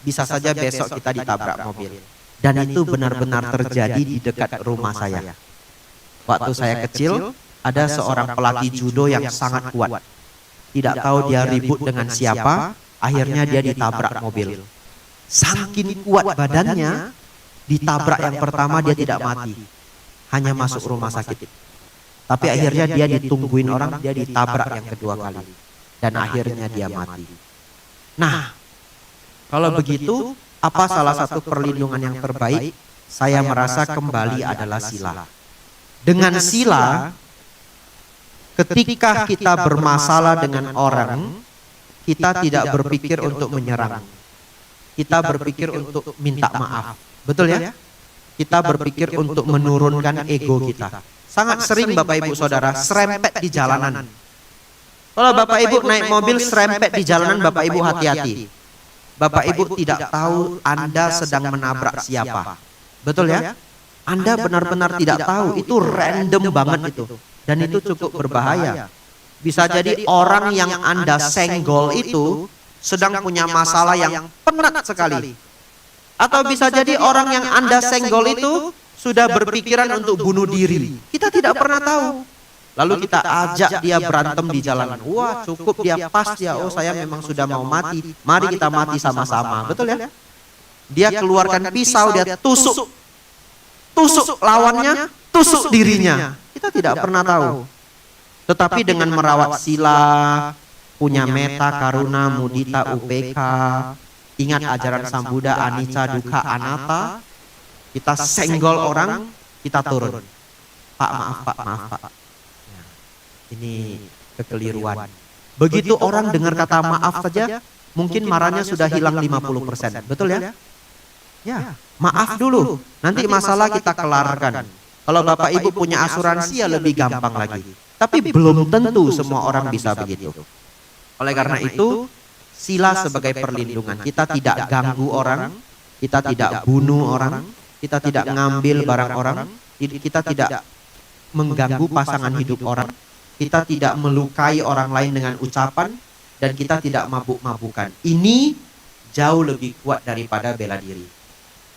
Bisa saja besok kita ditabrak mobil. Dan itu benar-benar terjadi di dekat rumah saya. Waktu saya kecil, ada seorang pelatih judo yang sangat kuat. Tidak tahu dia ribut dengan siapa, akhirnya dia ditabrak mobil. Saking kuat badannya, ditabrak yang pertama dia tidak mati, hanya masuk rumah sakit. Tapi akhirnya dia ditungguin orang, dia ditabrak yang kedua kali, dan akhirnya dia mati. Nah, kalau begitu, apa salah satu perlindungan yang terbaik? Saya merasa kembali adalah sila. Dengan sila, ketika kita bermasalah dengan orang, kita tidak berpikir untuk menyerang. Kita berpikir untuk minta maaf. Betul ya? Kita berpikir untuk menurunkan ego kita. Sangat sering Bapak Ibu Saudara serempet di jalanan. Kalau Bapak Ibu naik mobil serempet di jalanan, Bapak Ibu hati-hati. Bapak Ibu tidak tahu Anda sedang menabrak siapa. Betul ya? Anda benar-benar tidak tahu, itu random banget itu. Dan itu cukup berbahaya. Bisa jadi orang yang Anda senggol itu sedang punya masalah yang penat sekali. Atau bisa jadi orang yang Anda senggol itu sudah berpikiran untuk bunuh diri. Kita tidak pernah tahu. Lalu kita ajak dia berantem di jalanan. Wah, cukup dia pas dia. Oh, saya memang sudah mau mati. Mari kita mati sama-sama. Betul ya? Dia keluarkan pisau, dia tusuk lawannya, tusuk dirinya. Kita tidak pernah tahu. Tetapi dengan merawat sila, punya meta, karuna, mudita, UPK, ingat ajaran Sang Buddha, anicca, dukkha, anatta, kita senggol orang, kita turun. Pak, maaf Pak. Ini kekeliruan. Begitu orang dengar kata maaf saja, mungkin marahnya sudah hilang 50%. Betul ya? Ya, maaf dulu. Nanti masalah kita kelarkan. Kalau Bapak Ibu punya asuransi ya lebih gampang lagi. Tapi belum tentu semua orang bisa begitu. Oleh karena itu, sila sebagai perlindungan. Kita tidak ganggu orang, kita tidak bunuh orang, kita tidak ngambil barang orang, kita tidak mengganggu pasangan hidup orang. Kita tidak melukai orang lain dengan ucapan, dan kita tidak mabuk-mabukan. Ini jauh lebih kuat daripada bela diri.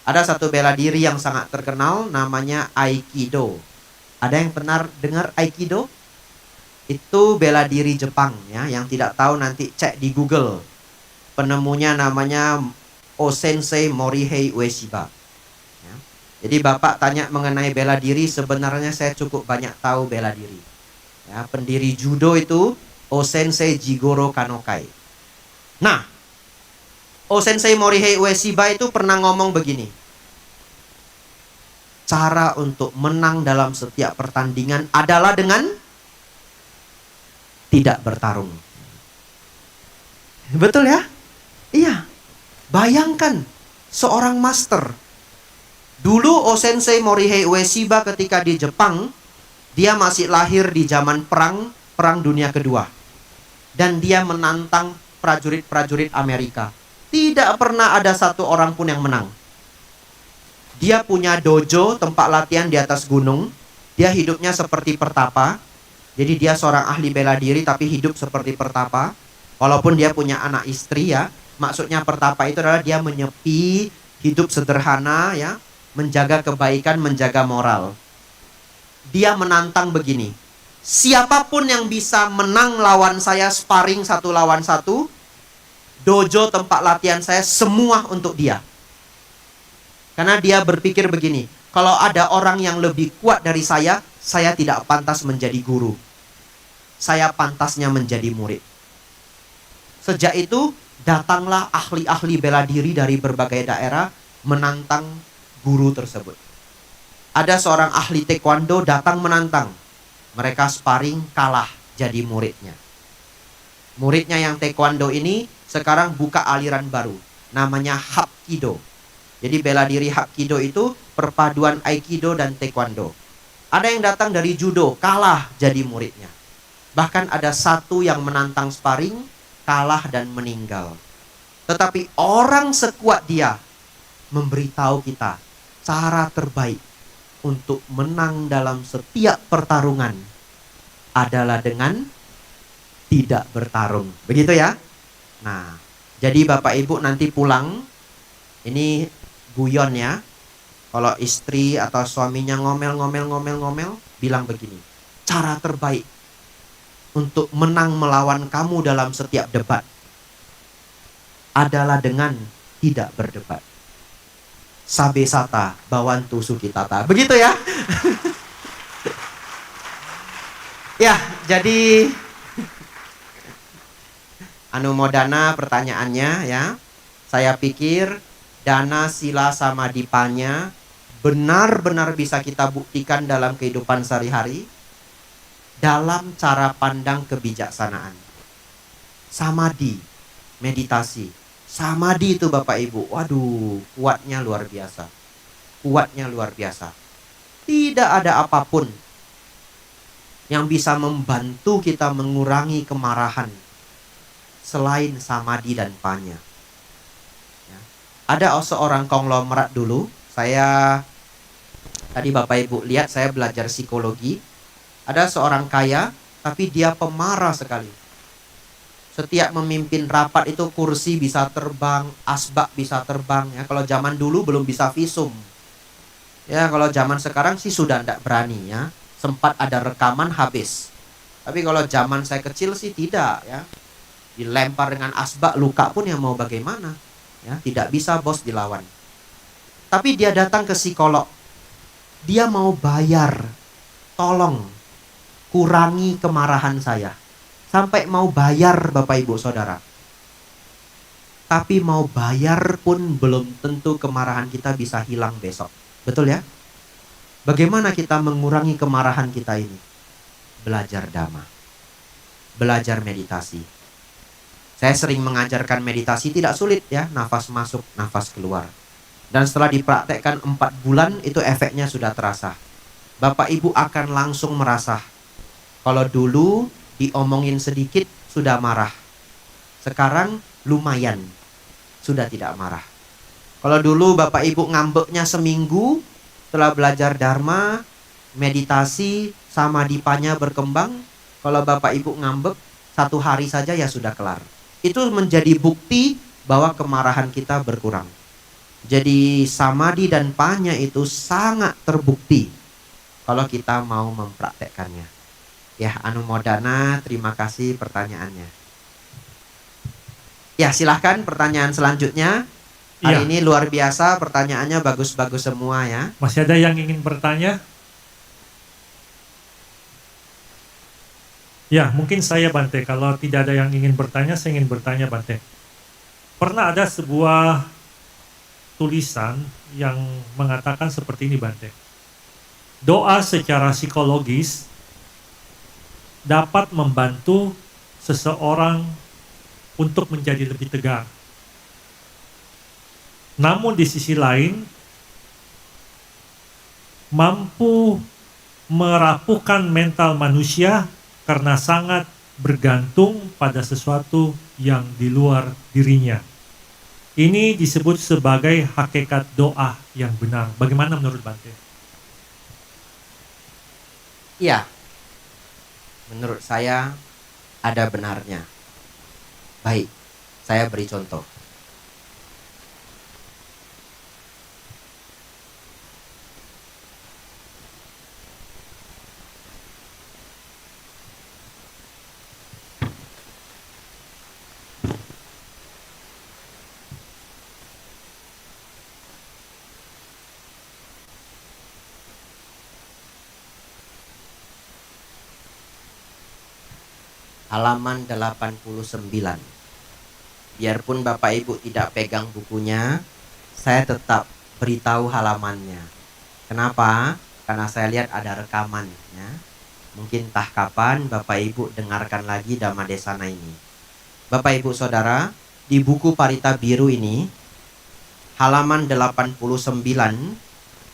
Ada satu bela diri yang sangat terkenal, namanya Aikido. Ada yang pernah dengar Aikido? Itu bela diri Jepang ya. Yang tidak tahu nanti cek di Google. Penemunya namanya Osensei Morihei Ueshiba. Ya. Jadi Bapak tanya mengenai bela diri, sebenarnya saya cukup banyak tahu bela diri. Ya, pendiri judo itu Osensei Jigoro Kanokai. Nah, Osensei Morihei Ueshiba itu pernah ngomong begini. Cara untuk menang dalam setiap pertandingan adalah dengan tidak bertarung. Betul ya? Iya. Bayangkan seorang master. Dulu Osensei Morihei Ueshiba ketika di Jepang, dia masih lahir di zaman Perang Dunia Kedua. Dan dia menantang prajurit-prajurit Amerika. Tidak pernah ada satu orang pun yang menang. Dia punya dojo, tempat latihan di atas gunung. Dia hidupnya seperti pertapa. Jadi dia seorang ahli bela diri tapi hidup seperti pertapa. Walaupun dia punya anak istri ya. Maksudnya pertapa itu adalah dia menyepi, hidup sederhana ya. Menjaga kebaikan, menjaga moral. Dia menantang begini, siapapun yang bisa menang lawan saya sparring 1 lawan 1, dojo tempat latihan saya semua untuk dia. Karena dia berpikir begini, kalau ada orang yang lebih kuat dari saya tidak pantas menjadi guru. Saya pantasnya menjadi murid. Sejak itu datanglah ahli-ahli bela diri dari berbagai daerah menantang guru tersebut. Ada seorang ahli taekwondo datang menantang. Mereka sparring, kalah, jadi muridnya. Muridnya yang taekwondo ini sekarang buka aliran baru. Namanya Hapkido. Jadi bela diri Hapkido itu perpaduan Aikido dan taekwondo. Ada yang datang dari judo, kalah, jadi muridnya. Bahkan ada satu yang menantang sparring, kalah dan meninggal. Tetapi orang sekuat dia memberitahu kita cara terbaik untuk menang dalam setiap pertarungan adalah dengan tidak bertarung. Begitu ya? Nah, jadi Bapak Ibu nanti pulang, ini guyon ya. Kalau istri atau suaminya ngomel, bilang begini. Cara terbaik untuk menang melawan kamu dalam setiap debat adalah dengan tidak berdebat. Sabe sata, bawantu sukitata. Begitu ya. Ya, jadi anumodana pertanyaannya ya. Saya pikir dana sila sama dipanya benar-benar bisa kita buktikan dalam kehidupan sehari-hari dalam cara pandang kebijaksanaan. Samadhi, meditasi. Samadhi itu Bapak Ibu, waduh, kuatnya luar biasa. Kuatnya luar biasa. Tidak ada apapun yang bisa membantu kita mengurangi kemarahan selain samadhi dan panya. Ya. Ada seorang konglomerat dulu, tadi Bapak Ibu lihat saya belajar psikologi. Ada seorang kaya, tapi dia pemarah sekali. Setiap memimpin rapat itu kursi bisa terbang, asbak bisa terbang. Ya, kalau zaman dulu belum bisa visum. Ya, kalau zaman sekarang sih sudah tidak berani ya. Sempat ada rekaman habis. Tapi kalau zaman saya kecil sih tidak ya. Dilempar dengan asbak, luka pun yang mau bagaimana? Ya, tidak bisa bos dilawan. Tapi dia datang ke psikolog. Dia mau bayar. Tolong kurangi kemarahan saya. Sampai mau bayar Bapak Ibu Saudara. Tapi mau bayar pun belum tentu kemarahan kita bisa hilang besok. Betul ya? Bagaimana kita mengurangi kemarahan kita ini? Belajar dhamma. Belajar meditasi. Saya sering mengajarkan meditasi, tidak sulit ya. Nafas masuk, nafas keluar. Dan setelah dipraktekkan 4 bulan itu efeknya sudah terasa. Bapak Ibu akan langsung merasa. Kalau dulu diomongin sedikit sudah marah. Sekarang lumayan. Sudah tidak marah. Kalau dulu Bapak Ibu ngambeknya seminggu, setelah belajar dharma, meditasi, samadhipanya berkembang. Kalau Bapak Ibu ngambek 1 hari saja ya sudah kelar. Itu menjadi bukti bahwa kemarahan kita berkurang. Jadi samadhi dan panya itu sangat terbukti kalau kita mau mempraktekkannya. Ya, Anumodana, terima kasih pertanyaannya. Ya, silahkan pertanyaan selanjutnya. Hari ini luar biasa, pertanyaannya bagus-bagus semua ya. Masih ada yang ingin bertanya? Ya, mungkin saya Bante. Kalau tidak ada yang ingin bertanya, saya ingin bertanya Bante. Pernah ada sebuah tulisan yang mengatakan seperti ini Bante. Doa secara psikologis dapat membantu seseorang untuk menjadi lebih tegar. Namun di sisi lain, mampu merapuhkan mental manusia karena sangat bergantung pada sesuatu yang di luar dirinya. Ini disebut sebagai hakikat doa yang benar. Bagaimana menurut Bante? Iya, menurut saya ada benarnya. Baik, saya beri contoh. Halaman 89. Biarpun Bapak Ibu tidak pegang bukunya, saya tetap beritahu halamannya. Kenapa? Karena saya lihat ada rekaman ya. Mungkin entah kapan Bapak Ibu dengarkan lagi Dhamma Desana ini. Bapak Ibu Saudara, di buku Parita Biru ini, halaman 89,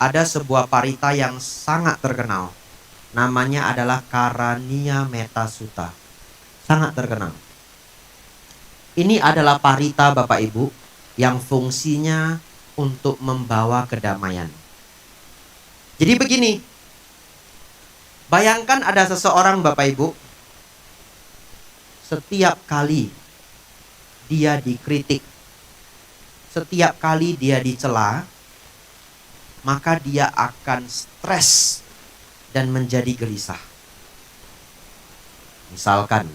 ada sebuah parita yang sangat terkenal. Namanya adalah Karaniya Metta Sutta. Sangat terkenal. Ini adalah parita Bapak Ibu yang fungsinya untuk membawa kedamaian. Jadi begini, bayangkan ada seseorang Bapak Ibu, setiap kali dia dikritik, setiap kali dia dicela, maka dia akan stres dan menjadi gelisah. Misalkan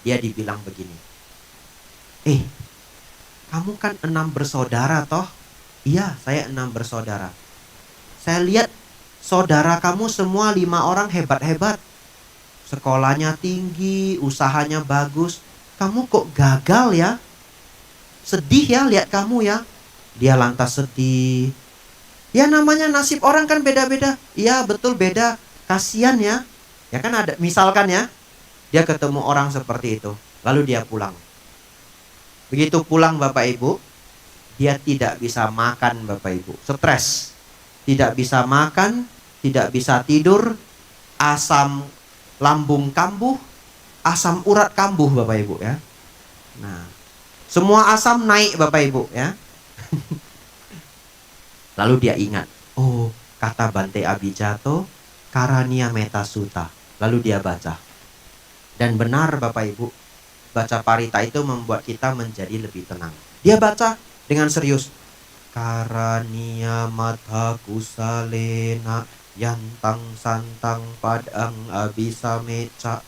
dia dibilang begini, kamu kan 6 bersaudara toh? Iya, saya 6 bersaudara. Saya lihat saudara kamu semua 5 orang hebat-hebat. Sekolahnya tinggi, usahanya bagus. Kamu kok gagal ya? Sedih ya lihat kamu ya. Dia lantas sedih. Ya namanya nasib orang kan beda-beda. Iya betul beda. Kasian ya. Ya kan ada, misalkan ya, dia ketemu orang seperti itu, lalu dia pulang. Begitu pulang Bapak Ibu, dia tidak bisa makan Bapak Ibu, stres. Tidak bisa makan, tidak bisa tidur, asam lambung kambuh, asam urat kambuh Bapak Ibu ya. Nah, semua asam naik Bapak Ibu ya. Lalu dia ingat, oh kata Bante Abhijato, Karaniya Metta Sutta. Lalu dia baca. Dan benar Bapak Ibu, baca parita itu membuat kita menjadi lebih tenang. Dia baca dengan serius. Karaniya Metta Kusalena Yantang Santang Padang Abhisameca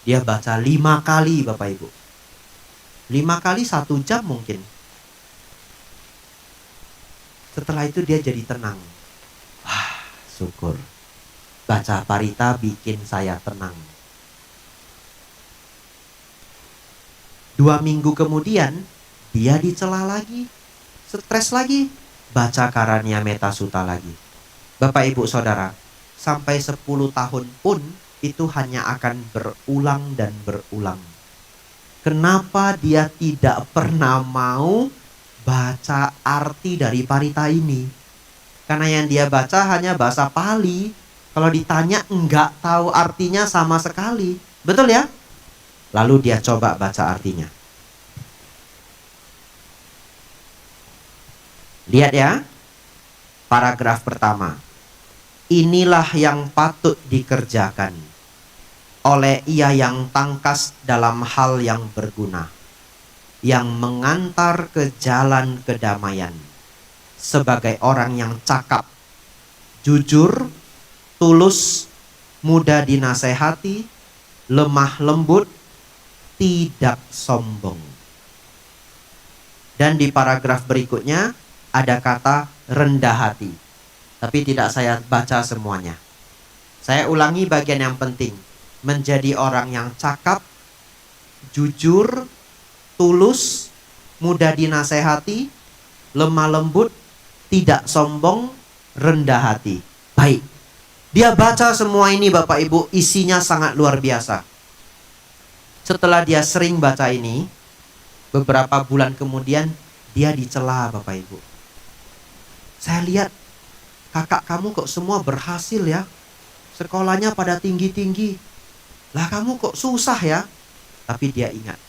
Dia baca 5 kali Bapak Ibu. 5 kali 1 jam mungkin. Setelah itu dia jadi tenang. Wah, syukur. Baca parita bikin saya tenang. 2 minggu kemudian, dia dicela lagi. Stres lagi. Baca Karania Metta Sutta lagi. Bapak Ibu Saudara, sampai 10 tahun pun itu hanya akan berulang dan berulang. Kenapa dia tidak pernah mau baca arti dari parita ini? Karena yang dia baca hanya bahasa Pali. Kalau ditanya enggak tahu artinya sama sekali. Betul ya? Lalu dia coba baca artinya. Lihat ya. Paragraf pertama. Inilah yang patut dikerjakan oleh ia yang tangkas dalam hal yang berguna, yang mengantar ke jalan kedamaian, sebagai orang yang cakap, jujur, tulus, mudah dinasehati, lemah lembut, tidak sombong. Dan di paragraf berikutnya ada kata rendah hati. Tapi tidak saya baca semuanya. Saya ulangi bagian yang penting. Menjadi orang yang cakap, jujur, tulus, mudah dinasehati, lemah lembut, tidak sombong, rendah hati. Baik. Dia baca semua ini Bapak Ibu, isinya sangat luar biasa. Setelah dia sering baca ini, beberapa bulan kemudian dia dicela Bapak Ibu. Saya lihat kakak kamu kok semua berhasil ya. Sekolahnya pada tinggi-tinggi. Lah kamu kok susah ya. Tapi dia ingat,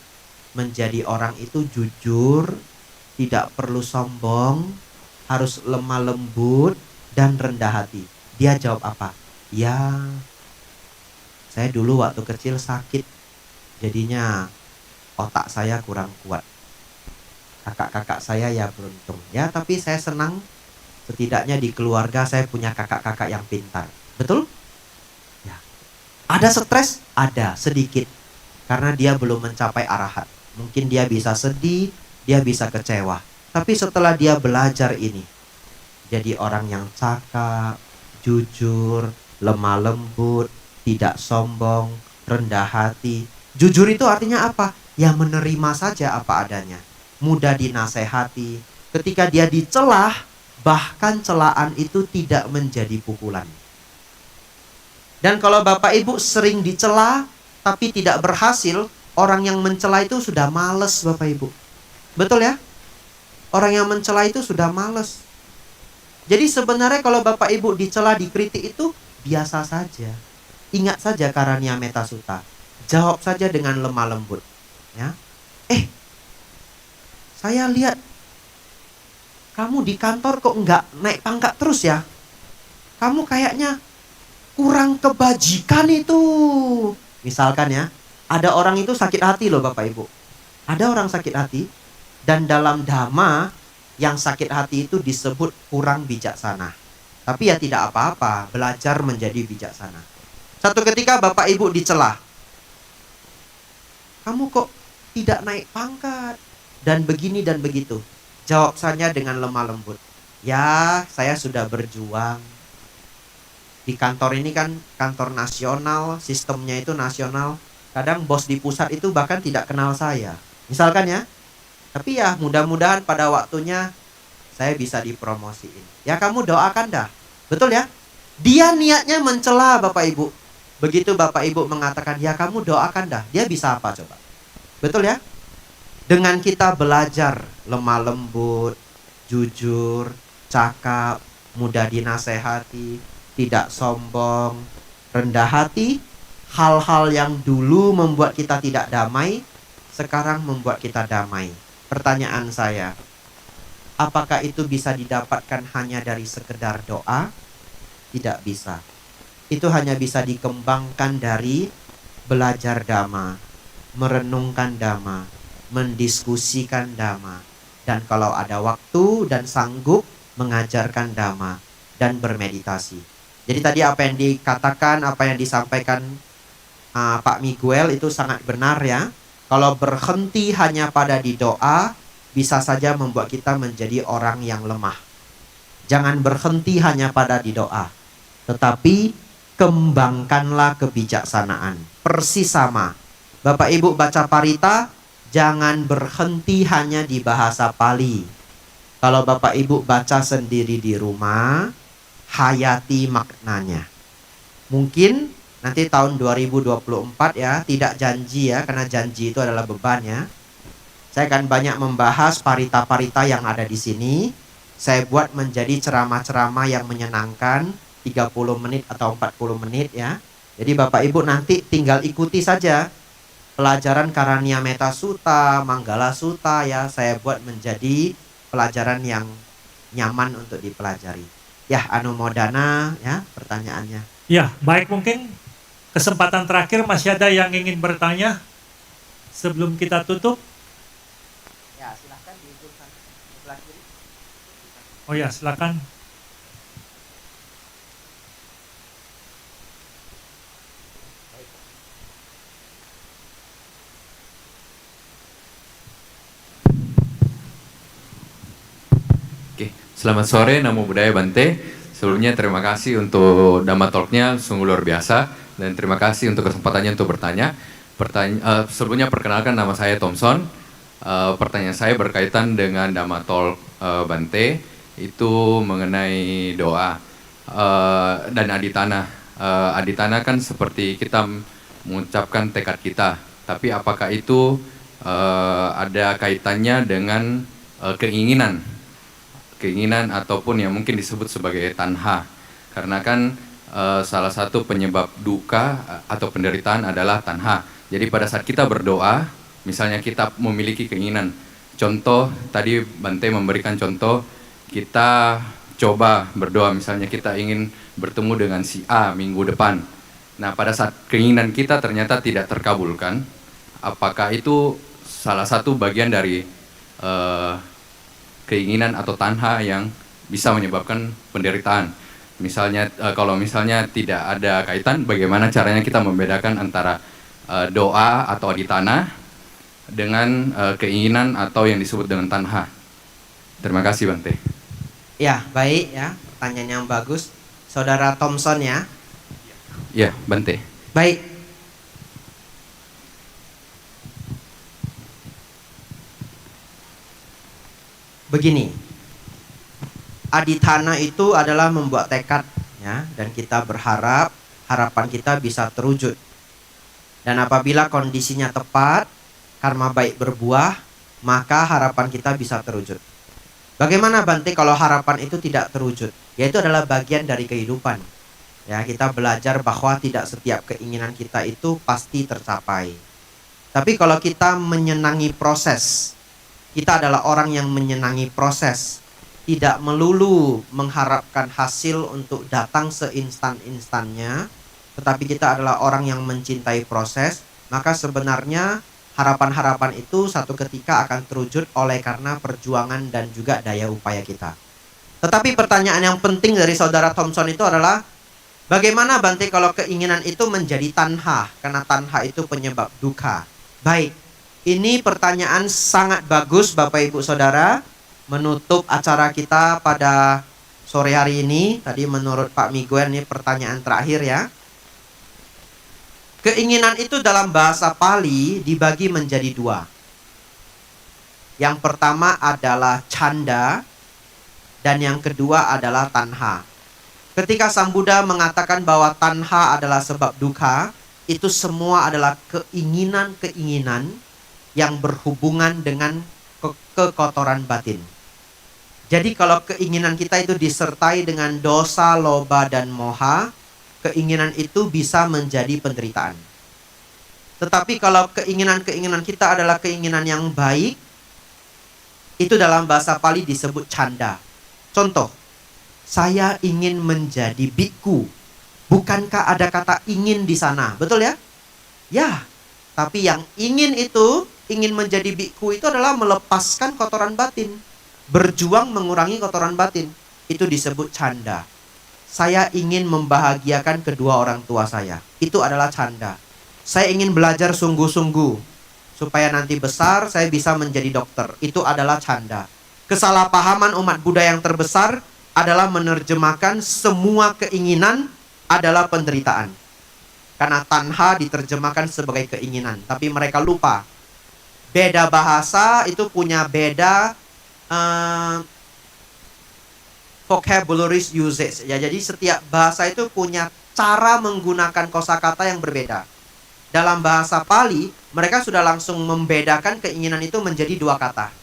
menjadi orang itu jujur, tidak perlu sombong, harus lemah lembut dan rendah hati. Dia jawab apa? Ya, saya dulu waktu kecil sakit. Jadinya otak saya kurang kuat. Kakak-kakak saya ya beruntung. Ya, tapi saya senang. Setidaknya di keluarga saya punya kakak-kakak yang pintar. Betul? Ya. Ada stres? Ada, sedikit. Karena dia belum mencapai arahat. Mungkin dia bisa sedih, dia bisa kecewa. Tapi setelah dia belajar ini, jadi orang yang cakap, jujur, lemah lembut, tidak sombong, rendah hati. Jujur itu artinya apa? Ya menerima saja apa adanya. Mudah dinasehati. Ketika dia dicelah, bahkan celaan itu tidak menjadi pukulan. Dan kalau Bapak Ibu sering dicela tapi tidak berhasil, orang yang mencela itu sudah males Bapak Ibu. Betul ya? Orang yang mencela itu sudah males. Jadi sebenarnya kalau Bapak Ibu dicela, dikritik itu biasa saja. Ingat saja Karania Metta Sutta. Jawab saja dengan lemah lembut. Ya. Saya lihat kamu di kantor kok nggak naik pangkat terus ya? Kamu kayaknya kurang kebajikan itu. Misalkan ya, ada orang itu sakit hati loh Bapak Ibu. Ada orang sakit hati, dan dalam Dhamma yang sakit hati itu disebut kurang bijaksana. Tapi ya tidak apa-apa, belajar menjadi bijaksana. Satu ketika Bapak Ibu dicela. Kamu kok tidak naik pangkat? Dan begini dan begitu. Jawab saja dengan lemah lembut. Ya, saya sudah berjuang. Di kantor ini kan kantor nasional, sistemnya itu nasional. Kadang bos di pusat itu bahkan tidak kenal saya. Misalkan ya. Tapi ya mudah-mudahan pada waktunya saya bisa dipromosiin. Ya kamu doakan dah. Betul ya? Dia niatnya mencela Bapak Ibu. Begitu Bapak Ibu mengatakan, ya kamu doakan dah. Dia bisa apa coba? Betul ya? Dengan kita belajar lemah lembut, jujur, cakap, mudah dinasehati, tidak sombong, rendah hati, hal-hal yang dulu membuat kita tidak damai, sekarang membuat kita damai. Pertanyaan saya, apakah itu bisa didapatkan hanya dari sekedar doa? Tidak bisa. Itu hanya bisa dikembangkan dari belajar Dhamma, merenungkan Dhamma, mendiskusikan Dhamma, dan kalau ada waktu dan sanggup mengajarkan Dhamma dan bermeditasi. Jadi tadi apa yang dikatakan, apa yang disampaikan Pak Miguel itu sangat benar ya. Kalau berhenti hanya pada di doa, bisa saja membuat kita menjadi orang yang lemah. Jangan berhenti hanya pada di doa, tetapi kembangkanlah kebijaksanaan. Persis sama. Bapak Ibu baca parita, jangan berhenti hanya di bahasa Pali. Kalau Bapak Ibu baca sendiri di rumah, hayati maknanya. Mungkin nanti tahun 2024 ya, tidak janji ya, karena janji itu adalah beban ya. Saya akan banyak membahas parita-parita yang ada di sini. Saya buat menjadi ceramah-ceramah yang menyenangkan, 30 menit atau 40 menit ya. Jadi Bapak Ibu nanti tinggal ikuti saja pelajaran Karania Metta Sutta, Manggala Sutta ya. Saya buat menjadi pelajaran yang nyaman untuk dipelajari. Ya, anumodana ya pertanyaannya. Ya, baik, mungkin kesempatan terakhir masih ada yang ingin bertanya sebelum kita tutup. Ya, silahkan di sebelah kiri. Oh ya, silakan. Oke, selamat sore, Namo Buddhaya Bante. Sebelumnya terima kasih untuk Dhamma Talk-nya, sungguh luar biasa. Dan terima kasih untuk kesempatannya untuk bertanya. Sebelumnya perkenalkan, nama saya Thompson. Pertanyaan saya berkaitan dengan Dhamma Talk Bante, itu mengenai doa dan aditana. Aditana kan seperti kita mengucapkan tekad kita. Tapi apakah itu ada kaitannya dengan keinginan ataupun yang mungkin disebut sebagai tanha, karena kan salah satu penyebab duka atau penderitaan adalah tanha. Jadi pada saat kita berdoa, misalnya kita memiliki keinginan, contoh tadi Bante memberikan contoh, kita coba berdoa, misalnya kita ingin bertemu dengan si A minggu depan. Nah, pada saat keinginan kita ternyata tidak terkabulkan, apakah itu salah satu bagian dari keinginan atau tanha yang bisa menyebabkan penderitaan? Misalnya kalau misalnya tidak ada kaitan, bagaimana caranya kita membedakan antara doa atau aditana dengan keinginan atau yang disebut dengan tanha? Terima kasih Bante. Ya, baik ya, pertanyaan yang bagus. Saudara Thompson ya. Ya, Bante. Baik. Begini, aditana itu adalah membuat tekad ya, dan kita berharap harapan kita bisa terwujud. Dan apabila kondisinya tepat, karma baik berbuah, maka harapan kita bisa terwujud. Bagaimana Bante kalau harapan itu tidak terwujud? Yaitu adalah bagian dari kehidupan. Ya, kita belajar bahwa tidak setiap keinginan kita itu pasti tercapai. Tapi kalau kita menyenangi proses, kita adalah orang yang menyenangi proses, tidak melulu mengharapkan hasil untuk datang seinstan-instannya, tetapi kita adalah orang yang mencintai proses, maka sebenarnya harapan-harapan itu satu ketika akan terwujud oleh karena perjuangan dan juga daya upaya kita. Tetapi pertanyaan yang penting dari saudara Thompson itu adalah, bagaimana Bante kalau keinginan itu menjadi tanha, karena tanha itu penyebab duka? Baik. Ini pertanyaan sangat bagus Bapak Ibu Saudara, menutup acara kita pada sore hari ini. Tadi menurut Pak Miguel ini pertanyaan terakhir ya. Keinginan itu dalam bahasa Pali dibagi menjadi dua. Yang pertama adalah canda dan yang kedua adalah tanha. Ketika Sang Buddha mengatakan bahwa tanha adalah sebab duka, itu semua adalah keinginan-keinginan yang berhubungan dengan kekotoran batin. Jadi kalau keinginan kita itu disertai dengan dosa, loba, dan moha, keinginan itu bisa menjadi penderitaan. Tetapi kalau keinginan-keinginan kita adalah keinginan yang baik, itu dalam bahasa Pali disebut canda. Contoh, saya ingin menjadi bikku. Bukankah ada kata ingin di sana? Betul ya? Ya, tapi yang ingin menjadi bikku itu adalah melepaskan kotoran batin, berjuang mengurangi kotoran batin. Itu disebut canda. Saya ingin membahagiakan kedua orang tua saya. Itu adalah canda. saya ingin belajar sungguh-sungguh supaya nanti besar saya bisa menjadi dokter. Itu adalah canda. Kesalahpahaman umat Buddha yang terbesar adalah menerjemahkan semua keinginan adalah penderitaan. Karena tanha diterjemahkan sebagai keinginan, tapi mereka lupa. Beda bahasa itu punya beda vocabulary usage. Ya, jadi setiap bahasa itu punya cara menggunakan kosakata yang berbeda. Dalam bahasa Pali, mereka sudah langsung membedakan keinginan itu menjadi dua kata,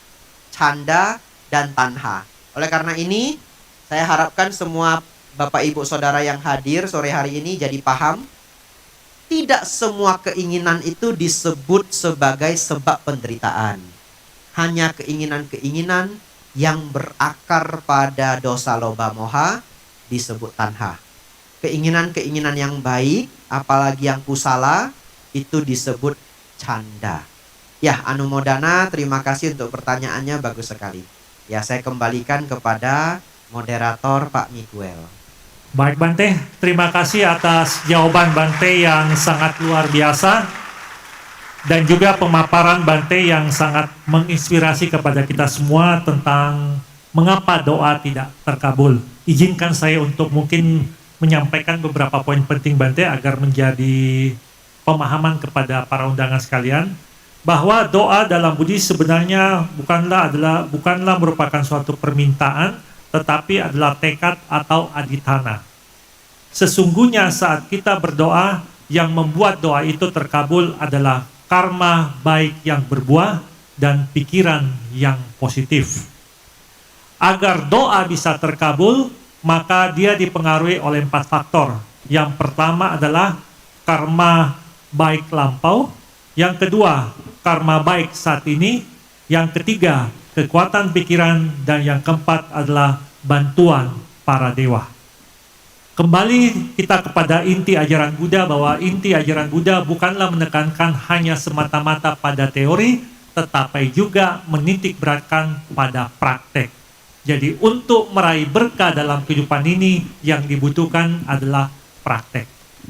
canda dan tanha. Oleh karena ini, saya harapkan semua Bapak Ibu Saudara yang hadir sore hari ini jadi paham, tidak semua keinginan itu disebut sebagai sebab penderitaan. Hanya keinginan-keinginan yang berakar pada dosa loba moha disebut tanha. Keinginan-keinginan yang baik, apalagi yang kusala, itu disebut canda. Ya, Anumodana, terima kasih untuk pertanyaannya, bagus sekali. Ya, saya kembalikan kepada moderator Pak Miguel. Baik Bante, terima kasih atas jawaban Bante yang sangat luar biasa dan juga pemaparan Bante yang sangat menginspirasi kepada kita semua tentang mengapa doa tidak terkabul. Izinkan saya untuk mungkin menyampaikan beberapa poin penting Bante agar menjadi pemahaman kepada para undangan sekalian, bahwa doa dalam Buddhis sebenarnya bukanlah merupakan suatu permintaan, tetapi adalah tekad atau adithana. Sesungguhnya saat kita berdoa, yang membuat doa itu terkabul adalah karma baik yang berbuah dan pikiran yang positif. Agar doa bisa terkabul, maka dia dipengaruhi oleh 4 faktor. Yang pertama adalah karma baik lampau, yang kedua karma baik saat ini, yang ketiga kekuatan pikiran, dan yang keempat adalah bantuan para dewa. Kembali kita kepada inti ajaran Buddha, bahwa inti ajaran Buddha bukanlah menekankan hanya semata-mata pada teori, tetapi juga menitik beratkan pada praktek. Jadi untuk meraih berkah dalam kehidupan ini yang dibutuhkan adalah praktek.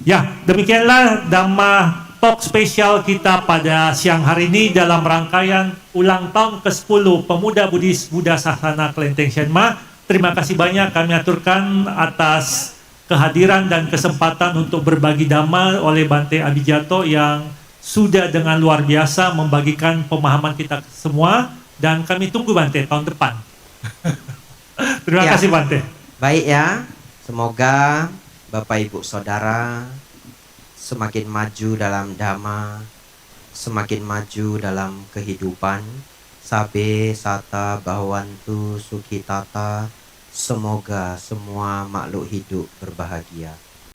Ya, demikianlah Dhamma Talk spesial kita pada siang hari ini dalam rangkaian ulang tahun ke-10 Pemuda Buddhis Buddha Sasana Kelenteng Shenma. Terima kasih banyak kami aturkan atas kehadiran dan kesempatan untuk berbagi dhamma oleh Bante Abhijato yang sudah dengan luar biasa membagikan pemahaman kita semua, dan kami tunggu Bante tahun depan. Terima kasih Bante. Baik ya, semoga Bapak Ibu Saudara semakin maju dalam dhamma, semakin maju dalam kehidupan. Sabe sata bhavantu sukhitata. Semoga semua makhluk hidup berbahagia.